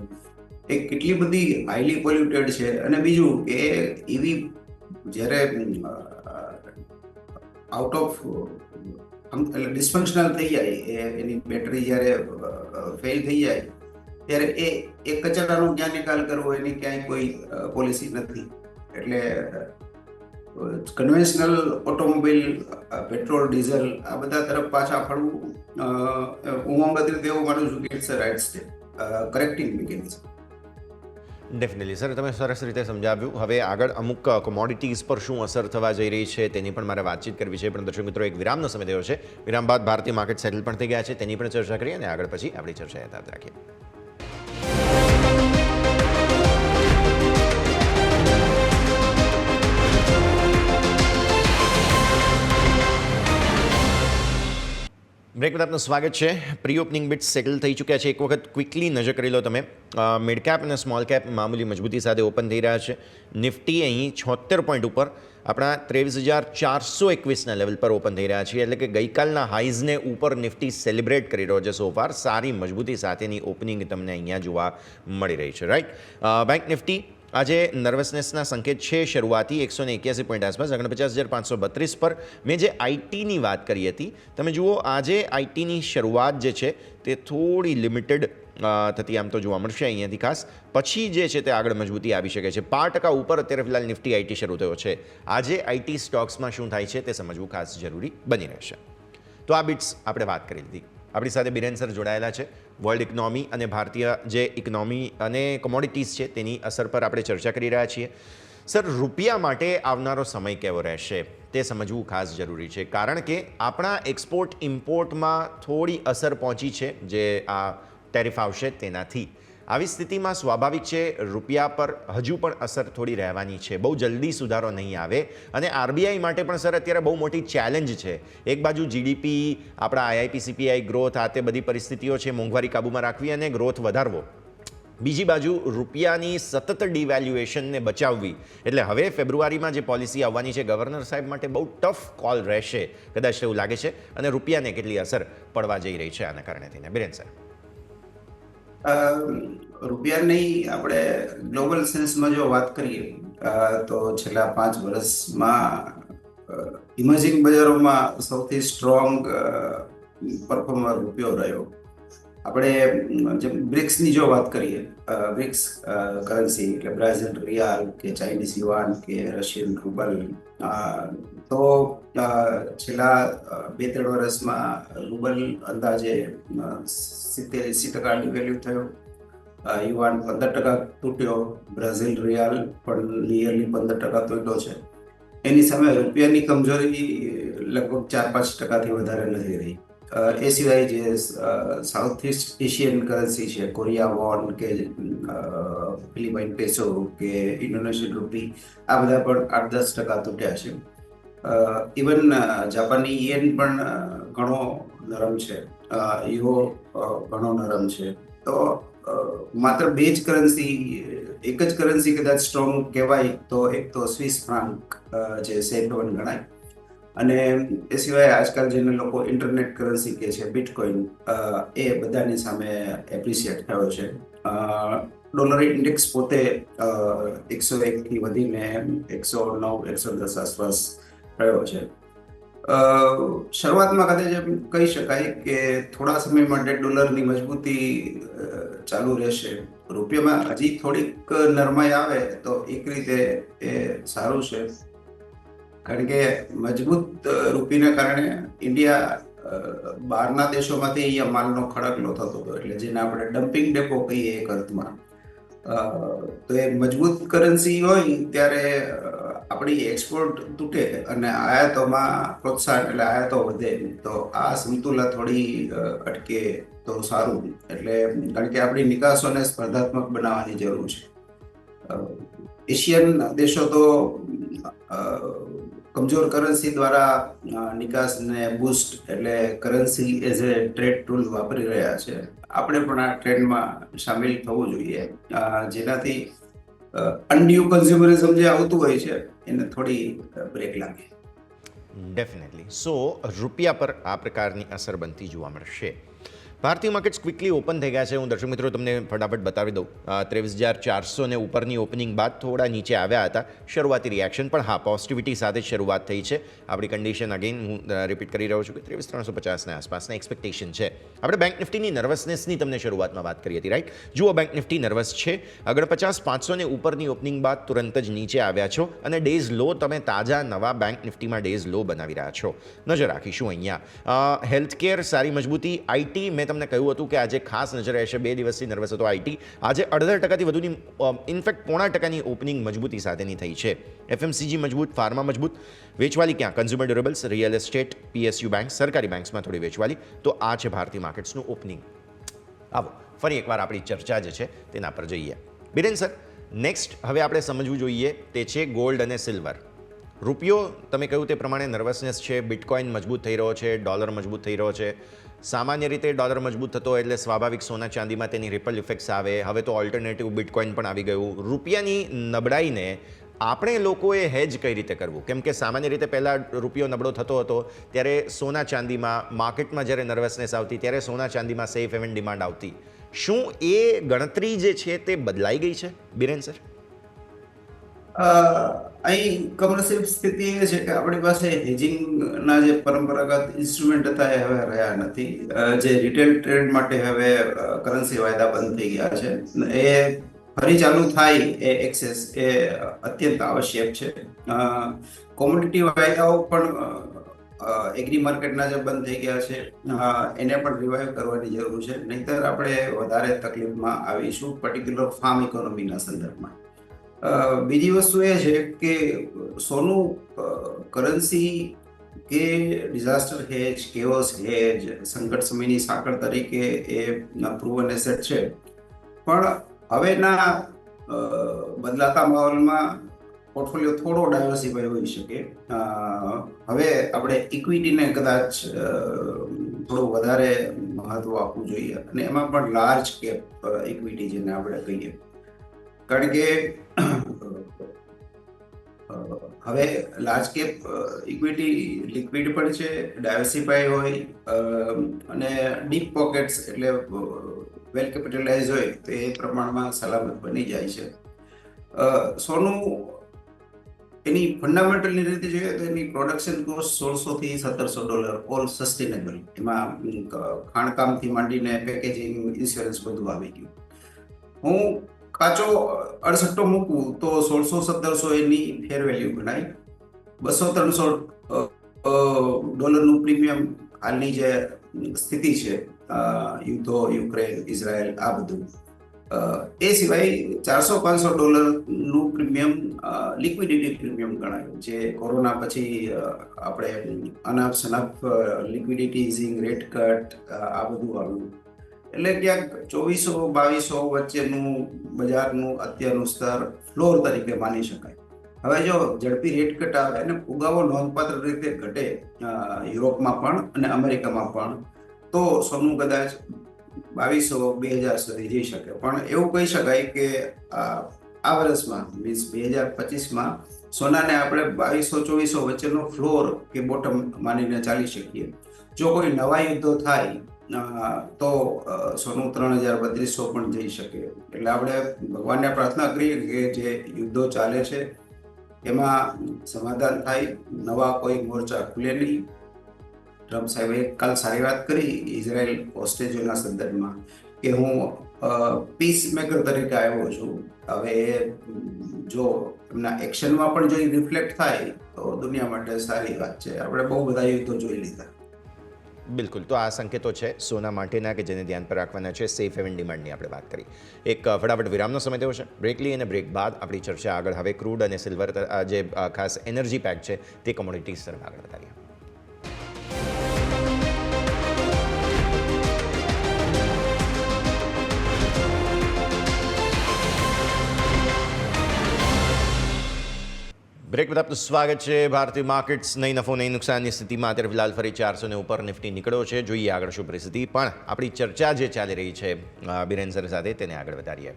એ કેટલી બધી હાઈલી પોલ્યુટેડ છે. અને બીજું કે એવી જ્યારે આઉટ ઓફ એટલે ડિસ્ફંક્શનલ થઈ જાય, એની બેટરી જ્યારે ફેલ થઈ જાય ત્યારે એ કચરાનો ક્યાં નિકાલ કરવો એની ક્યાંય કોઈ પોલિસી નથી. એટલે કન્વેન્શનલ ઓટોમોબાઈલ, પેટ્રોલ, ડીઝલ આ બધા તરફ પાછા ફરવું, હું અંગત રીતે એવું માનું છું કે it's a right step, correcting mechanism. Definitely sir, તમે સરસ રીતે સમજાવ્યું. હવે આગળ અમુક કોમોડિટીઝ પર શું અસર થવા જઈ રહી છે તેની પણ મારે વાતચીત કરવી છે, પણ દર્શક મિત્રો એક વિરામનો સમય થયો છે. વિરામ બાદ ભારતીય માર્કેટ સેટલ પણ થઈ ગયા છે, તેની પણ ચર્ચા કરીએ અને આગળ પછી આપણી ચર્ચા યથાવત રાખીએ. બ્રેક બાદ આપનું સ્વાગત છે. પ્રી ઓપનિંગ બિટ્સ સેટલ થઈ ચૂક્યા છે. એક વખત ક્વિકલી નજર કરી લો તમે. Mid cap and small cap મામૂલી મજબૂતી સાથે ઓપન થઈ રહ્યા છે. નિફ્ટી અહીં 76 પોઈન્ટ ઉપર આપણા 23,421ના લેવલ પર ઓપન થઈ રહ્યા છે. એટલે કે ગઈકાલના હાઈઝને ઉપર નિફ્ટી સેલિબ્રેટ કરી રહ્યો છે. સોફાર સારી મજબૂતી સાથેની ઓપનિંગ તમને અહીંયા જોવા મળી રહી છે. રાઈટ. બેંક નિફ્ટી આજે નર્વસનેસના સંકેત છે. શરૂઆતી 181 પોઈન્ટ આસપાસ 49,532 પર. મેં જે આઈટીની વાત કરી હતી, તમે જુઓ આજે આઈટીની શરૂઆત જે છે તે થોડી લિમિટેડ થતી આમ તો જોવા મળશે અહીંયાથી ખાસ. પછી જે છે તે આગળ મજબૂતી આવી શકે છે. 5% ઉપર અત્યારે ફિલહાલ નિફ્ટી આઈટી શરૂ થયો છે. આજે આઈટી સ્ટોક્સમાં શું થાય છે તે સમજવું ખાસ જરૂરી બની રહેશે. તો આ બિટ્સ આપણે વાત કરી લીધી. આપણી સાથે બિરેન સર જોડાયેલા છે. વર્લ્ડ ઇકોનોમી અને ભારતીય જે ઇકોનોમી અને કોમોડિટીઝ છે તેની અસર પર આપણે ચર્ચા કરી રહ્યા છીએ. સર, રૂપિયા માટે આવનારો સમય કેવો રહેશે તે સમજવું ખાસ જરૂરી છે, કારણ કે આપણા એક્સપોર્ટ ઇમ્પોર્ટમાં થોડી અસર પહોંચી છે જે આ ટેરિફ આવશે તેનાથી. આવી સ્થિતિમાં સ્વાભાવિક છે રૂપિયા પર હજુ પણ અસર થોડી રહેવાની છે. બહુ જલ્દી સુધારો નહીં આવે. અને આરબીઆઈ માટે પણ સર અત્યારે બહુ મોટી ચેલેન્જ છે. એક બાજુ જીડીપી, આપણા આઈઆઈપી સીપીઆઈ ગ્રોથ, આ તે બધી પરિસ્થિતિઓ છે, મોંઘવારી કાબૂમાં રાખવી અને ગ્રોથ વધારવો. બીજી બાજુ રૂપિયાની સતત ડિવેલ્યુએશનને બચાવવી. એટલે હવે ફેબ્રુઆરીમાં જે પોલિસી આવવાની છે ગવર્નર સાહેબ માટે બહુ ટફ કોલ રહેશે કદાચ એવું લાગે છે. અને રૂપિયાને કેટલી અસર પડવા જઈ રહી છે આના કારણે થઈને, બિરેન સર? રૂપિયાની આપણે ગ્લોબલ સેન્સમાં જો વાત કરીએ તો છેલ્લા 5 વર્ષમાં ઇમર્જિંગ બજારોમાં સૌથી સ્ટ્રોંગ પરફોર્મર રૂપિયો રહ્યો. આપણે જેમ બ્રિક્સની જો વાત કરીએ, બ્રિક્સ કરન્સી એટલે બ્રાઝિલ રિયાલ કે ચાઇનીઝ યુઆન કે રશિયન રૂબલ, તો છેલ્લા 2-3 વર્ષમાં રૂબલ અંદાજે 70-80% ડિવેલ્યુ થયો, યુઆન 15% તૂટ્યો, બ્રાઝિલ રિયાલ પણ નિયરલી 15% તૂટ્યો છે. એની સામે રૂપિયાની કમજોરી લગભગ 4-5%થી વધારે નથી રહી. એ સિવાય જે સાઉથ ઇસ્ટ એશિયન કરન્સી છે, કોરિયા વોન કે ફિલિપાઇન પેસો કે ઇન્ડોનેશિયન રૂપી, આ બધા પણ 8-10% તૂટ્યા છે. ઇવન જાપાની યેન પણ ઘણો નરમ છે, યુરો ઘણો નરમ છે. તો માત્ર 2 જ કરન્સી, એક જ કરન્સી કદાચ સ્ટ્રોંગ કહેવાય તો એક તો સ્વિસ ફ્રાંક જે સેફ હેવન ગણાય, અને એ સિવાય આજકાલ જેને લોકો ઇન્ટરનેટ કરન્સી કહે છે બિટકોઇન, એ બધાની સામે એપ્રિશિએટ થયો છે. ડોલર ઇન્ડેક્સ પોતે 101થી વધીને 109-110 આસપાસ રહ્યો છે. શરૂઆતમાં કદાચ એમ કહી શકાય કે થોડા સમય માટે ડોલરની મજબૂતી ચાલુ રહેશે. રૂપિયામાં હજી થોડીક નરમાઈ આવે તો એક રીતે એ સારું છે, કારણ કે મજબૂત રૂપિયાના કારણે ઇન્ડિયા બહારના દેશોમાંથી અહીંયા માલનો ખડકલો થતો હતો, એટલે જેને આપણે ડમ્પિંગ ડેપો કહીએ એક અર્થમાં. તો એ મજબૂત કરન્સી હોય ત્યારે આપણી એક્સપોર્ટ તૂટે અને આયાતોમાં પ્રોત્સાહન, એટલે આયાતો વધે, તો આ સમતુલા થોડી અટકે તો સારું. એટલે કારણ કે આપણી નિકાસોને સ્પર્ધાત્મક બનાવવાની જરૂર છે. એશિયન દેશો તો કમજોર કરન્સી દ્વારા નિકાસને બૂસ્ટ, એટલે currency as a trade tool વાપરી રહ્યા છે. આપણે પણ આ ટ્રેન્ડમાં સામેલ થવું જોઈએ, જેનાથી અનડ્યુ કન્ઝ્યુમરિઝમ જે આવતું હોય છે એને થોડી બ્રેક લાગે. ડેફિનેટલી. સો રૂપિયા પર આ પ્રકારની અસર બનતી જોવા મળશે. ભારતીય માર્કેટ્સ ક્વિકલી ઓપન થઈ ગયા છે. હું દર્શક મિત્રો તમને ફટાફટ બતાવી દઉં. 23,400 ને ઉપરની ઓપનિંગ બાદ થોડા નીચે આવ્યા હતા. શરૂઆતી રિએક્શન પણ હા પોઝિટિવિટી સાથે શરૂઆત થઈ છે. આપણી કન્ડિશન અગેન હું રિપીટ કરી રહ્યો છું કે 23,350 આસપાસના એક્સપેક્ટેશન છે. આપણે બેંક નિફ્ટીની નર્વસનેસની તમને શરૂઆતમાં વાત કરી હતી, રાઈટ? જુઓ, બેંક નિફ્ટી નર્વસ છે. આગળ 50,500 ને ઉપરની ઓપનિંગ બાદ તુરંત જ નીચે આવ્યા છો અને ડેઝ લો તમે તાજા નવા બેંક નિફ્ટીમાં ડેઝ લો બનાવી રહ્યા છો. નજર રાખીશું અહીંયા. હેલ્થકેર સારી મજબૂતી. આઈટી મેં તમને કહ્યું હતું કે આજે ખાસ નજર રહેશે. 2 દિવસથી નર્વસ હતો આઈટી. આજે 0.5% વધુની ઇનફેક્ટ 0.5% ઓપનિંગ મજબૂતી સાથેની થઈ છે. એફએમસીજી મજબૂત, ફાર્મા મજબૂત. વેચવાલી ક્યાં? Consumer durables, real estate, PSU bank, સરકારી બેંક્સમાં થોડી વેચવાલી. તો આ છે ભારતીય માર્કેટ્સનું ઓપનિંગ. આવો ફરી એકવાર આપણી ચર્ચા જે છે તેના પર જઈએ. બિરેન સર, નેક્સ્ટ હવે આપણે સમજવું જોઈએ તે છે ગોલ્ડ અને સિલ્વર. રૂપિયો તમે કહ્યું તે પ્રમાણે નર્વસનેસ છે. બિટકોઇન મજબૂત થઈ રહ્યો છે, ડોલર મજબૂત થઈ રહ્યો છે. સામાન્ય રીતે ડોલર મજબૂત થતો એટલે સ્વાભાવિક સોના ચાંદીમાં તેની રિપલ ઇફેક્ટ્સ આવે. હવે તો ઓલ્ટરનેટિવ બિટકોઇન પણ આવી ગયું. રૂપિયાની નબળાઈને આપણે લોકોએ હેજ કઈ રીતે કરવું? કેમ કે સામાન્ય રીતે પહેલાં રૂપિયો નબળો થતો હતો ત્યારે સોના ચાંદીમાં માર્કેટમાં જ્યારે નર્વસનેસ આવતી ત્યારે સોના ચાંદીમાં સેફ હેવન ડિમાન્ડ આવતી. શું એ ગણતરી જે છે તે બદલાઈ ગઈ છે બિરેન સર? અહીં કમનસીબ સ્થિતિ એ છે કે આપણી પાસે હેજિંગના જે પરંપરાગત ઇન્સ્ટ્રુમેન્ટ હતા એ હવે રહ્યા નથી. જે રિટેલ ટ્રેડ માટે હવે કરન્સી વાયદા બંધ થઈ ગયા છે. એ ફરી ચાલુ થાય એ એક્સેસ એ અત્યંત આવશ્યક છે. કોમોડિટી વાયદાઓ પણ એગ્રી માર્કેટના જે બંધ થઈ ગયા છે એને પણ રિવાઇવ કરવાની જરૂર છે. નહીંતર આપણે વધારે તકલીફમાં આવીશું, પર્ટિક્યુલર ફાર્મ ઇકોનોમીના સંદર્ભમાં. બીજી વસ્તુ એ છે કે સોનું કરન્સી કે ડિઝાસ્ટર હેજ, કેઓસ હેજ, સંકટ સમયની સાંકળ તરીકે એ પ્રૂવન એસેટ છે. પણ હવેના બદલાતા માહોલમાં પોર્ટફોલિયો થોડો ડાયવર્સિફાઈ હોઈ શકે. હવે આપણે ઇક્વિટીને કદાચ થોડું વધારે મહત્વ આપવું જોઈએ અને એમાં પણ લાર્જ કેપ ઇક્વિટી જેને આપણે કહીએ. કારણ કે હવે લાર્જ કેપ ઇક્વિટી લિક્વિડ પણ છે, ડાયવર્સિફાઈ હોય અને ડીપ પોકેટ્સ એટલે વેલ કેપિટલાઇઝ હોય તો એ પ્રમાણમાં સલામત બની જાય છે. સોનું એની ફંડામેન્ટલની રીતે જોઈએ તો એની પ્રોડક્શન કોસ્ટ $1,600 થી $1,700 ઓલ સસ્ટેનેબલ. એમાં ખાણકામથી માંડીને પેકેજિંગ, ઇન્સ્યોરન્સ બધું આવી ગયું. હું કાચો અડસટ્ટો મૂકું તો $1,600-1,700 એની ફેર વેલ્યુ ગણાય. $200-300 પ્રીમિયમ હાલની જે સ્થિતિ છે, યુદ્ધો, યુક્રેન, ઇઝરાયલ, આ બધું. એ સિવાય $400-500 પ્રીમિયમ લિક્વિડિટી પ્રીમિયમ ગણાયું, જે કોરોના પછી આપણે અનાપ શનાપ લિક્વિડિટી ઇઝિંગ, રેટ કટ, આ બધું આવ્યું. એટલે ક્યાંક 2400-2200 વચ્ચેનું બજારનું અત્યારનું સ્તર ફ્લોર તરીકે માની શકાય. હવે જો ઝડપી રેટ કટ આવે અને ફુગાવો નોંધપાત્ર રીતે ઘટે યુરોપમાં પણ અને અમેરિકામાં પણ, તો સોનું કદાચ 2200-2000 સુધી જઈ શકે. પણ એવું કહી શકાય કે આ વર્ષમાં મીન્સ 2025માં સોનાને આપણે 2200-2400 વચ્ચેનો ફ્લોર કે બોટમ માનીને ચાલી શકીએ. જો કોઈ નવા યુદ્ધો થાય તો સોનું 3000-3200 પણ જઈ શકે. એટલે આપણે ભગવાનને પ્રાર્થના કરીએ કે જે યુદ્ધો ચાલે છે એમાં સમાધાન થાય, નવા કોઈ મોરચા ખુલે નહીં. ટ્રમ્પ સાહેબે કાલ સારી વાત કરી ઇઝરાયલ હોસ્ટેજોના સંદર્ભમાં કે હું પીસ મેકર તરીકે આવ્યો છું. હવે જો એમના એક્શનમાં પણ જો રિફ્લેક્ટ થાય તો દુનિયા માટે સારી વાત છે. આપણે બહુ બધા યુદ્ધો જોઈ લીધા. બિલકુલ. તો આ સંકેતો છે સોના માટેના કે જેને ધ્યાન પર રાખવાના છે. સેફ હેવન ડિમાન્ડની આપણે વાત કરી. એક ફટાફટ વિરામનો સમય થયો છે. બ્રેક લઈ અને બ્રેક બાદ આપણી ચર્ચા આગળ હવે ક્રૂડ અને સિલ્વર જે ખાસ એનર્જી પેક છે તે કોમોડિટીઝ તરફ આગળ વધારીએ. બ્રેક બાદ આપનું સ્વાગત છે. ભારતીય માર્કેટ્સ નહીં નફો નહીં નુકસાનની સ્થિતિમાં અત્યારે ફિલહાલ ફરી 400 ને ઉપર નિફ્ટી નીકળ્યો છે. જોઈએ આગળ શું પરિસ્થિતિ. પણ આપણી ચર્ચા જે ચાલી રહી છે બિરેન સર સાથે તેને આગળ વધારીએ.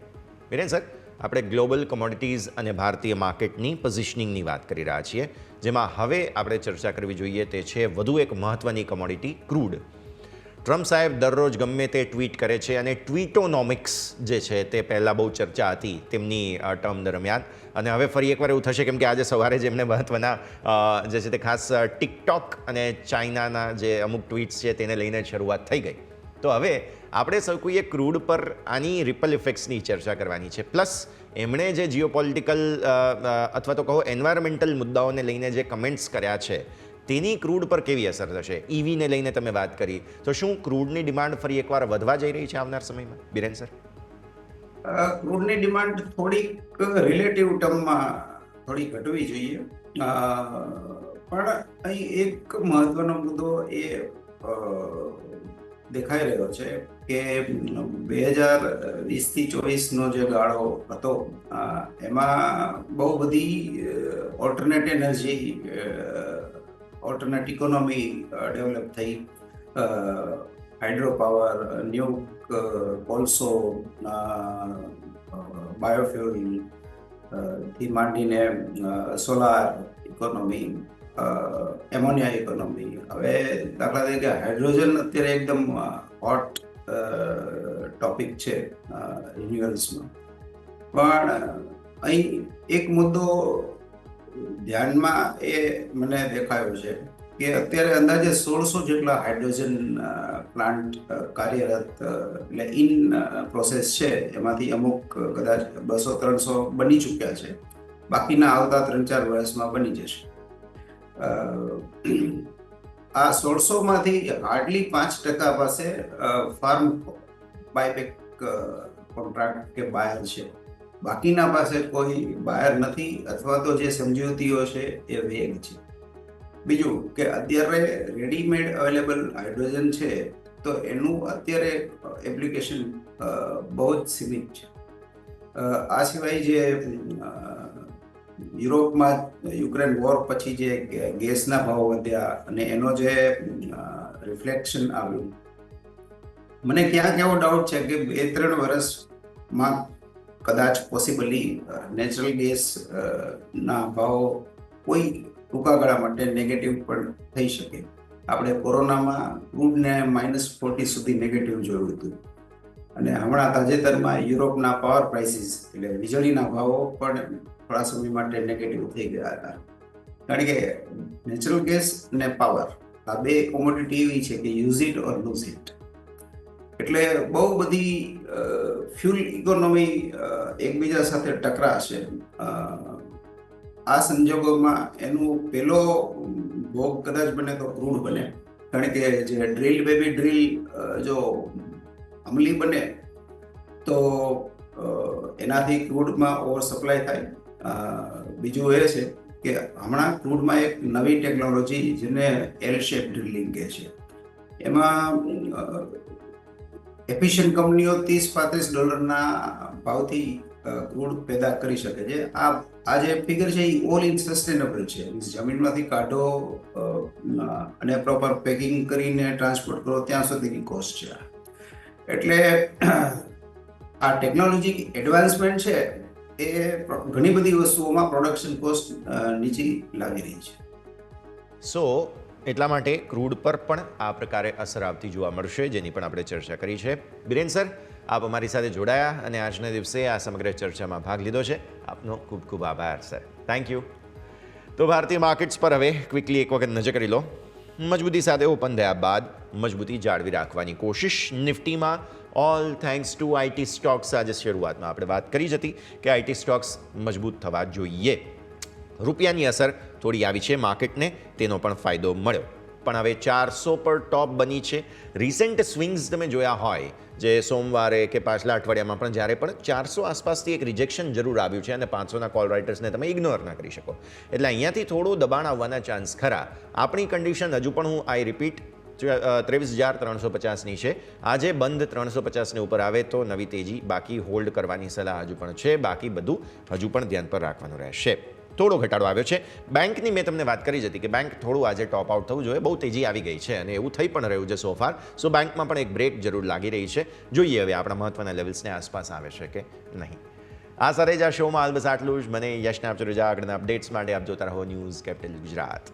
બિરેન સર, આપણે ગ્લોબલ કોમોડિટીઝ અને ભારતીય માર્કેટની પોઝિશનિંગની વાત કરી રહ્યા છીએ, જેમાં હવે આપણે ચર્ચા કરવી જોઈએ તે છે વધુ એક મહત્ત્વની કોમોડિટી ક્રૂડ. ટ્રમ્પ સાહેબ દરરોજ ગમે તે ટ્વીટ કરે છે અને ટ્વીટોનોમિક્સ જે છે તે પહેલાં બહુ ચર્ચા હતી તેમની ટર્મ દરમિયાન, અને હવે ફરી એકવાર એવું થશે કેમ કે આજે સવારે જ એમને મહત્ત્વના જે છે તે ખાસ ટિકટોક અને ચાઇનાના જે અમુક ટ્વીટ્સ છે તેને લઈને શરૂઆત થઈ ગઈ. તો હવે આપણે સૌ કોઈએ ક્રૂડ પર આની રિપલ ઇફેક્ટ્સની ચર્ચા કરવાની છે. પ્લસ એમણે જે જીઓપોલિટિકલ અથવા તો કહો એન્વાયરમેન્ટલ મુદ્દાઓને લઈને જે કમેન્ટ્સ કર્યા છે તેની ક્રૂડ પર કેવી અસર થશે. ઈવીને લઈને તમે વાત કરી, તો શું ક્રૂડની ડિમાન્ડ ફરી એકવાર વધવા જઈ રહી છે આવનાર સમયમાં, બિરેન સર? ક્રૂડની ડિમાન્ડ થોડીક રિલેટિવ ટર્મમાં થોડી ઘટવી જોઈએ, પણ અહીં એક મહત્વનો મુદ્દો એ દેખાઈ રહ્યો છે કે 2020 થી 24નો જે ગાળો હતો એમાં બહુ બધી alternate energy, alternate economy develop થઈ. હાઇડ્રો પાવર, ન્યુક, કોલસો, બાયોફ્યુલ થી માંડીને સોલાર ઇકોનોમી, એમોનિયા ઇકોનોમી. હવે દાખલા તરીકે હાઇડ્રોજન અત્યારે એકદમ હોટ ટોપિક છે રિન્યુઅલ્સમાં. પણ અહીં એક મુદ્દો ધ્યાનમાં એ મને દેખાયો છે કે અત્યારે અંદાજે 1600 જેટલા હાઇડ્રોજન પ્લાન્ટ કાર્યરત, એટલે ઇન પ્રોસેસ છે. એમાંથી અમુક કદાચ 200-300 બની ચૂક્યા છે, બાકીના આવતા 3-4 વર્ષમાં બની જશે. આ 1600માંથી હાર્ડલી 5% પાસે ફાર્મ બાયબેક કોન્ટ્રાક્ટ કે બાયર છે. બાકીના પાસે કોઈ બાયર નથી, અથવા તો જે સમજૂતીઓ છે એ વેગ છે. બીજું કે અત્યારે રેડીમેડ અવેલેબલ હાઇડ્રોજન છે તો એનું અત્યારે એપ્લિકેશન બહુ જ સીમિત છે. આ સિવાય જે યુરોપમાં યુક્રેન વોર પછી જે ગેસના ભાવ વધ્યા અને એનો જે રિફ્લેક્શન આવ્યું, મને ક્યાંક એવો ડાઉટ છે કે 2-3 વર્ષમાં કદાચ પોસિબલી નેચરલ ગેસ ના ભાવ કોઈ ટૂંકા ગાળા માટે નેગેટિવ પણ થઈ શકે. આપણે કોરોનામાં ક્રૂડને -40 સુધી નેગેટિવ જોયું હતું, અને હમણાં તાજેતરમાં યુરોપના પાવર પ્રાઇસીસ એટલે વીજળીના ભાવો પણ થોડા સમય માટે નેગેટિવ થઈ ગયા હતા. કારણ કે નેચરલ ગેસ અને પાવર આ બે કોમોડિટી એવી છે કે use it or lose it. એટલે બહુ બધી ફ્યુલ ઇકોનોમી એકબીજા સાથે ટકરાશે. આ સંજોગોમાં એનું પેલો ભોગ કદાચ બને તો ક્રૂડ બને, કારણ કે જે ડ્રીલ બેબી ડ્રીલ જો અમલી બને તો એનાથી ક્રૂડમાં ઓવર સપ્લાય થાય. બીજું એ છે કે હમણાં ક્રૂડમાં એક નવી ટેકનોલોજી જેને એલ શેપ ડ્રિલિંગ કહે છે, એમાં એફિશિયન્ટ કંપનીઓ $30-35 ભાવથી ક્રૂડ પેદા કરી શકે છે. આ જે ફિગર છે એ ઓલ ઇન સસ્ટેનેબલ છે. જમીનમાંથી કાઢો અને પ્રોપર પેકિંગ કરીને ટ્રાન્સપોર્ટ કરો ત્યાં સુધીની કોસ્ટ છે. એટલે આ ટેકનોલોજી એડવાન્સમેન્ટ છે એ ઘણી બધી વસ્તુઓમાં પ્રોડક્શન કોસ્ટ નીચી લાગી રહી છે. સો એટલા માટે ક્રૂડ પર પણ આ પ્રકારે અસર આવતી જોવા મળશે, જેની પણ આપણે ચર્ચા કરી છે. બિરેન સર, આપ અમારી સાથે જોડાયા અને આજના દિવસે આ સમગ્ર ચર્ચામાં ભાગ લીધો છે. આપનો ખૂબ ખૂબ આભાર સર. Thank you. તો ભારતીય માર્કેટ્સ પર હવે ક્વિકલી એક વખત નજર કરી લો. મજબૂતી સાથે ઓપન થયા બાદ મજબૂતી જાળવી રાખવાની કોશિશ. નિફ્ટીમાં all thanks to IT stocks. આજે શરૂઆતમાં આપણે વાત કરી જ હતી કે આઈટી સ્ટોક્સ મજબૂત થવા જોઈએ. રૂપિયાની અસર થોડી આવી છે માર્કેટને, તેનો પણ ફાયદો મળ્યો. પણ હવે 400 પર ટોપ બની છે. રિસેન્ટ સ્વિંગ્સ તમે જોયા હોય, જે સોમવારે કે પાછલા અઠવાડિયામાં પણ જ્યારે પણ 400 આસપાસથી એક રિજેક્શન જરૂર આવ્યું છે અને 500ના કોલ રાઇટર્સને તમે ઇગ્નોર ના કરી શકો. એટલે અહીંયાથી થોડું દબાણ આવવાના ચાન્સ ખરા. આપણી કન્ડિશન હજુ પણ હું આઈ રિપીટ 23,350ની છે. આજે બંધ 350ની ઉપર આવે તો નવી તેજી, બાકી હોલ્ડ કરવાની સલાહ હજુ પણ છે. બાકી બધું હજુ પણ ધ્યાન પર રાખવાનું રહેશે. થોડો ઘટાડો આવ્યો છે. બેંકની મેં તમને વાત કરી જ હતી કે બેંક થોડું આજે ટોપ આઉટ થવું જોઈએ. બહુ તેજી આવી ગઈ છે અને એવું થઈ પણ રહ્યું છે સોફાર. સો બેંકમાં પણ એક બ્રેક જરૂર લાગી રહી છે. જોઈએ હવે આપણા મહત્વના લેવલ્સને આસપાસ આવે છે કે નહીં. આ સાથે જ આ શોમાં હાલ બસ આટલું જ. મને યશને આપજો રજા. આગળના અપડેટ્સ માટે આપ જોતા રહો ન્યૂઝ કેપિટલ ગુજરાત.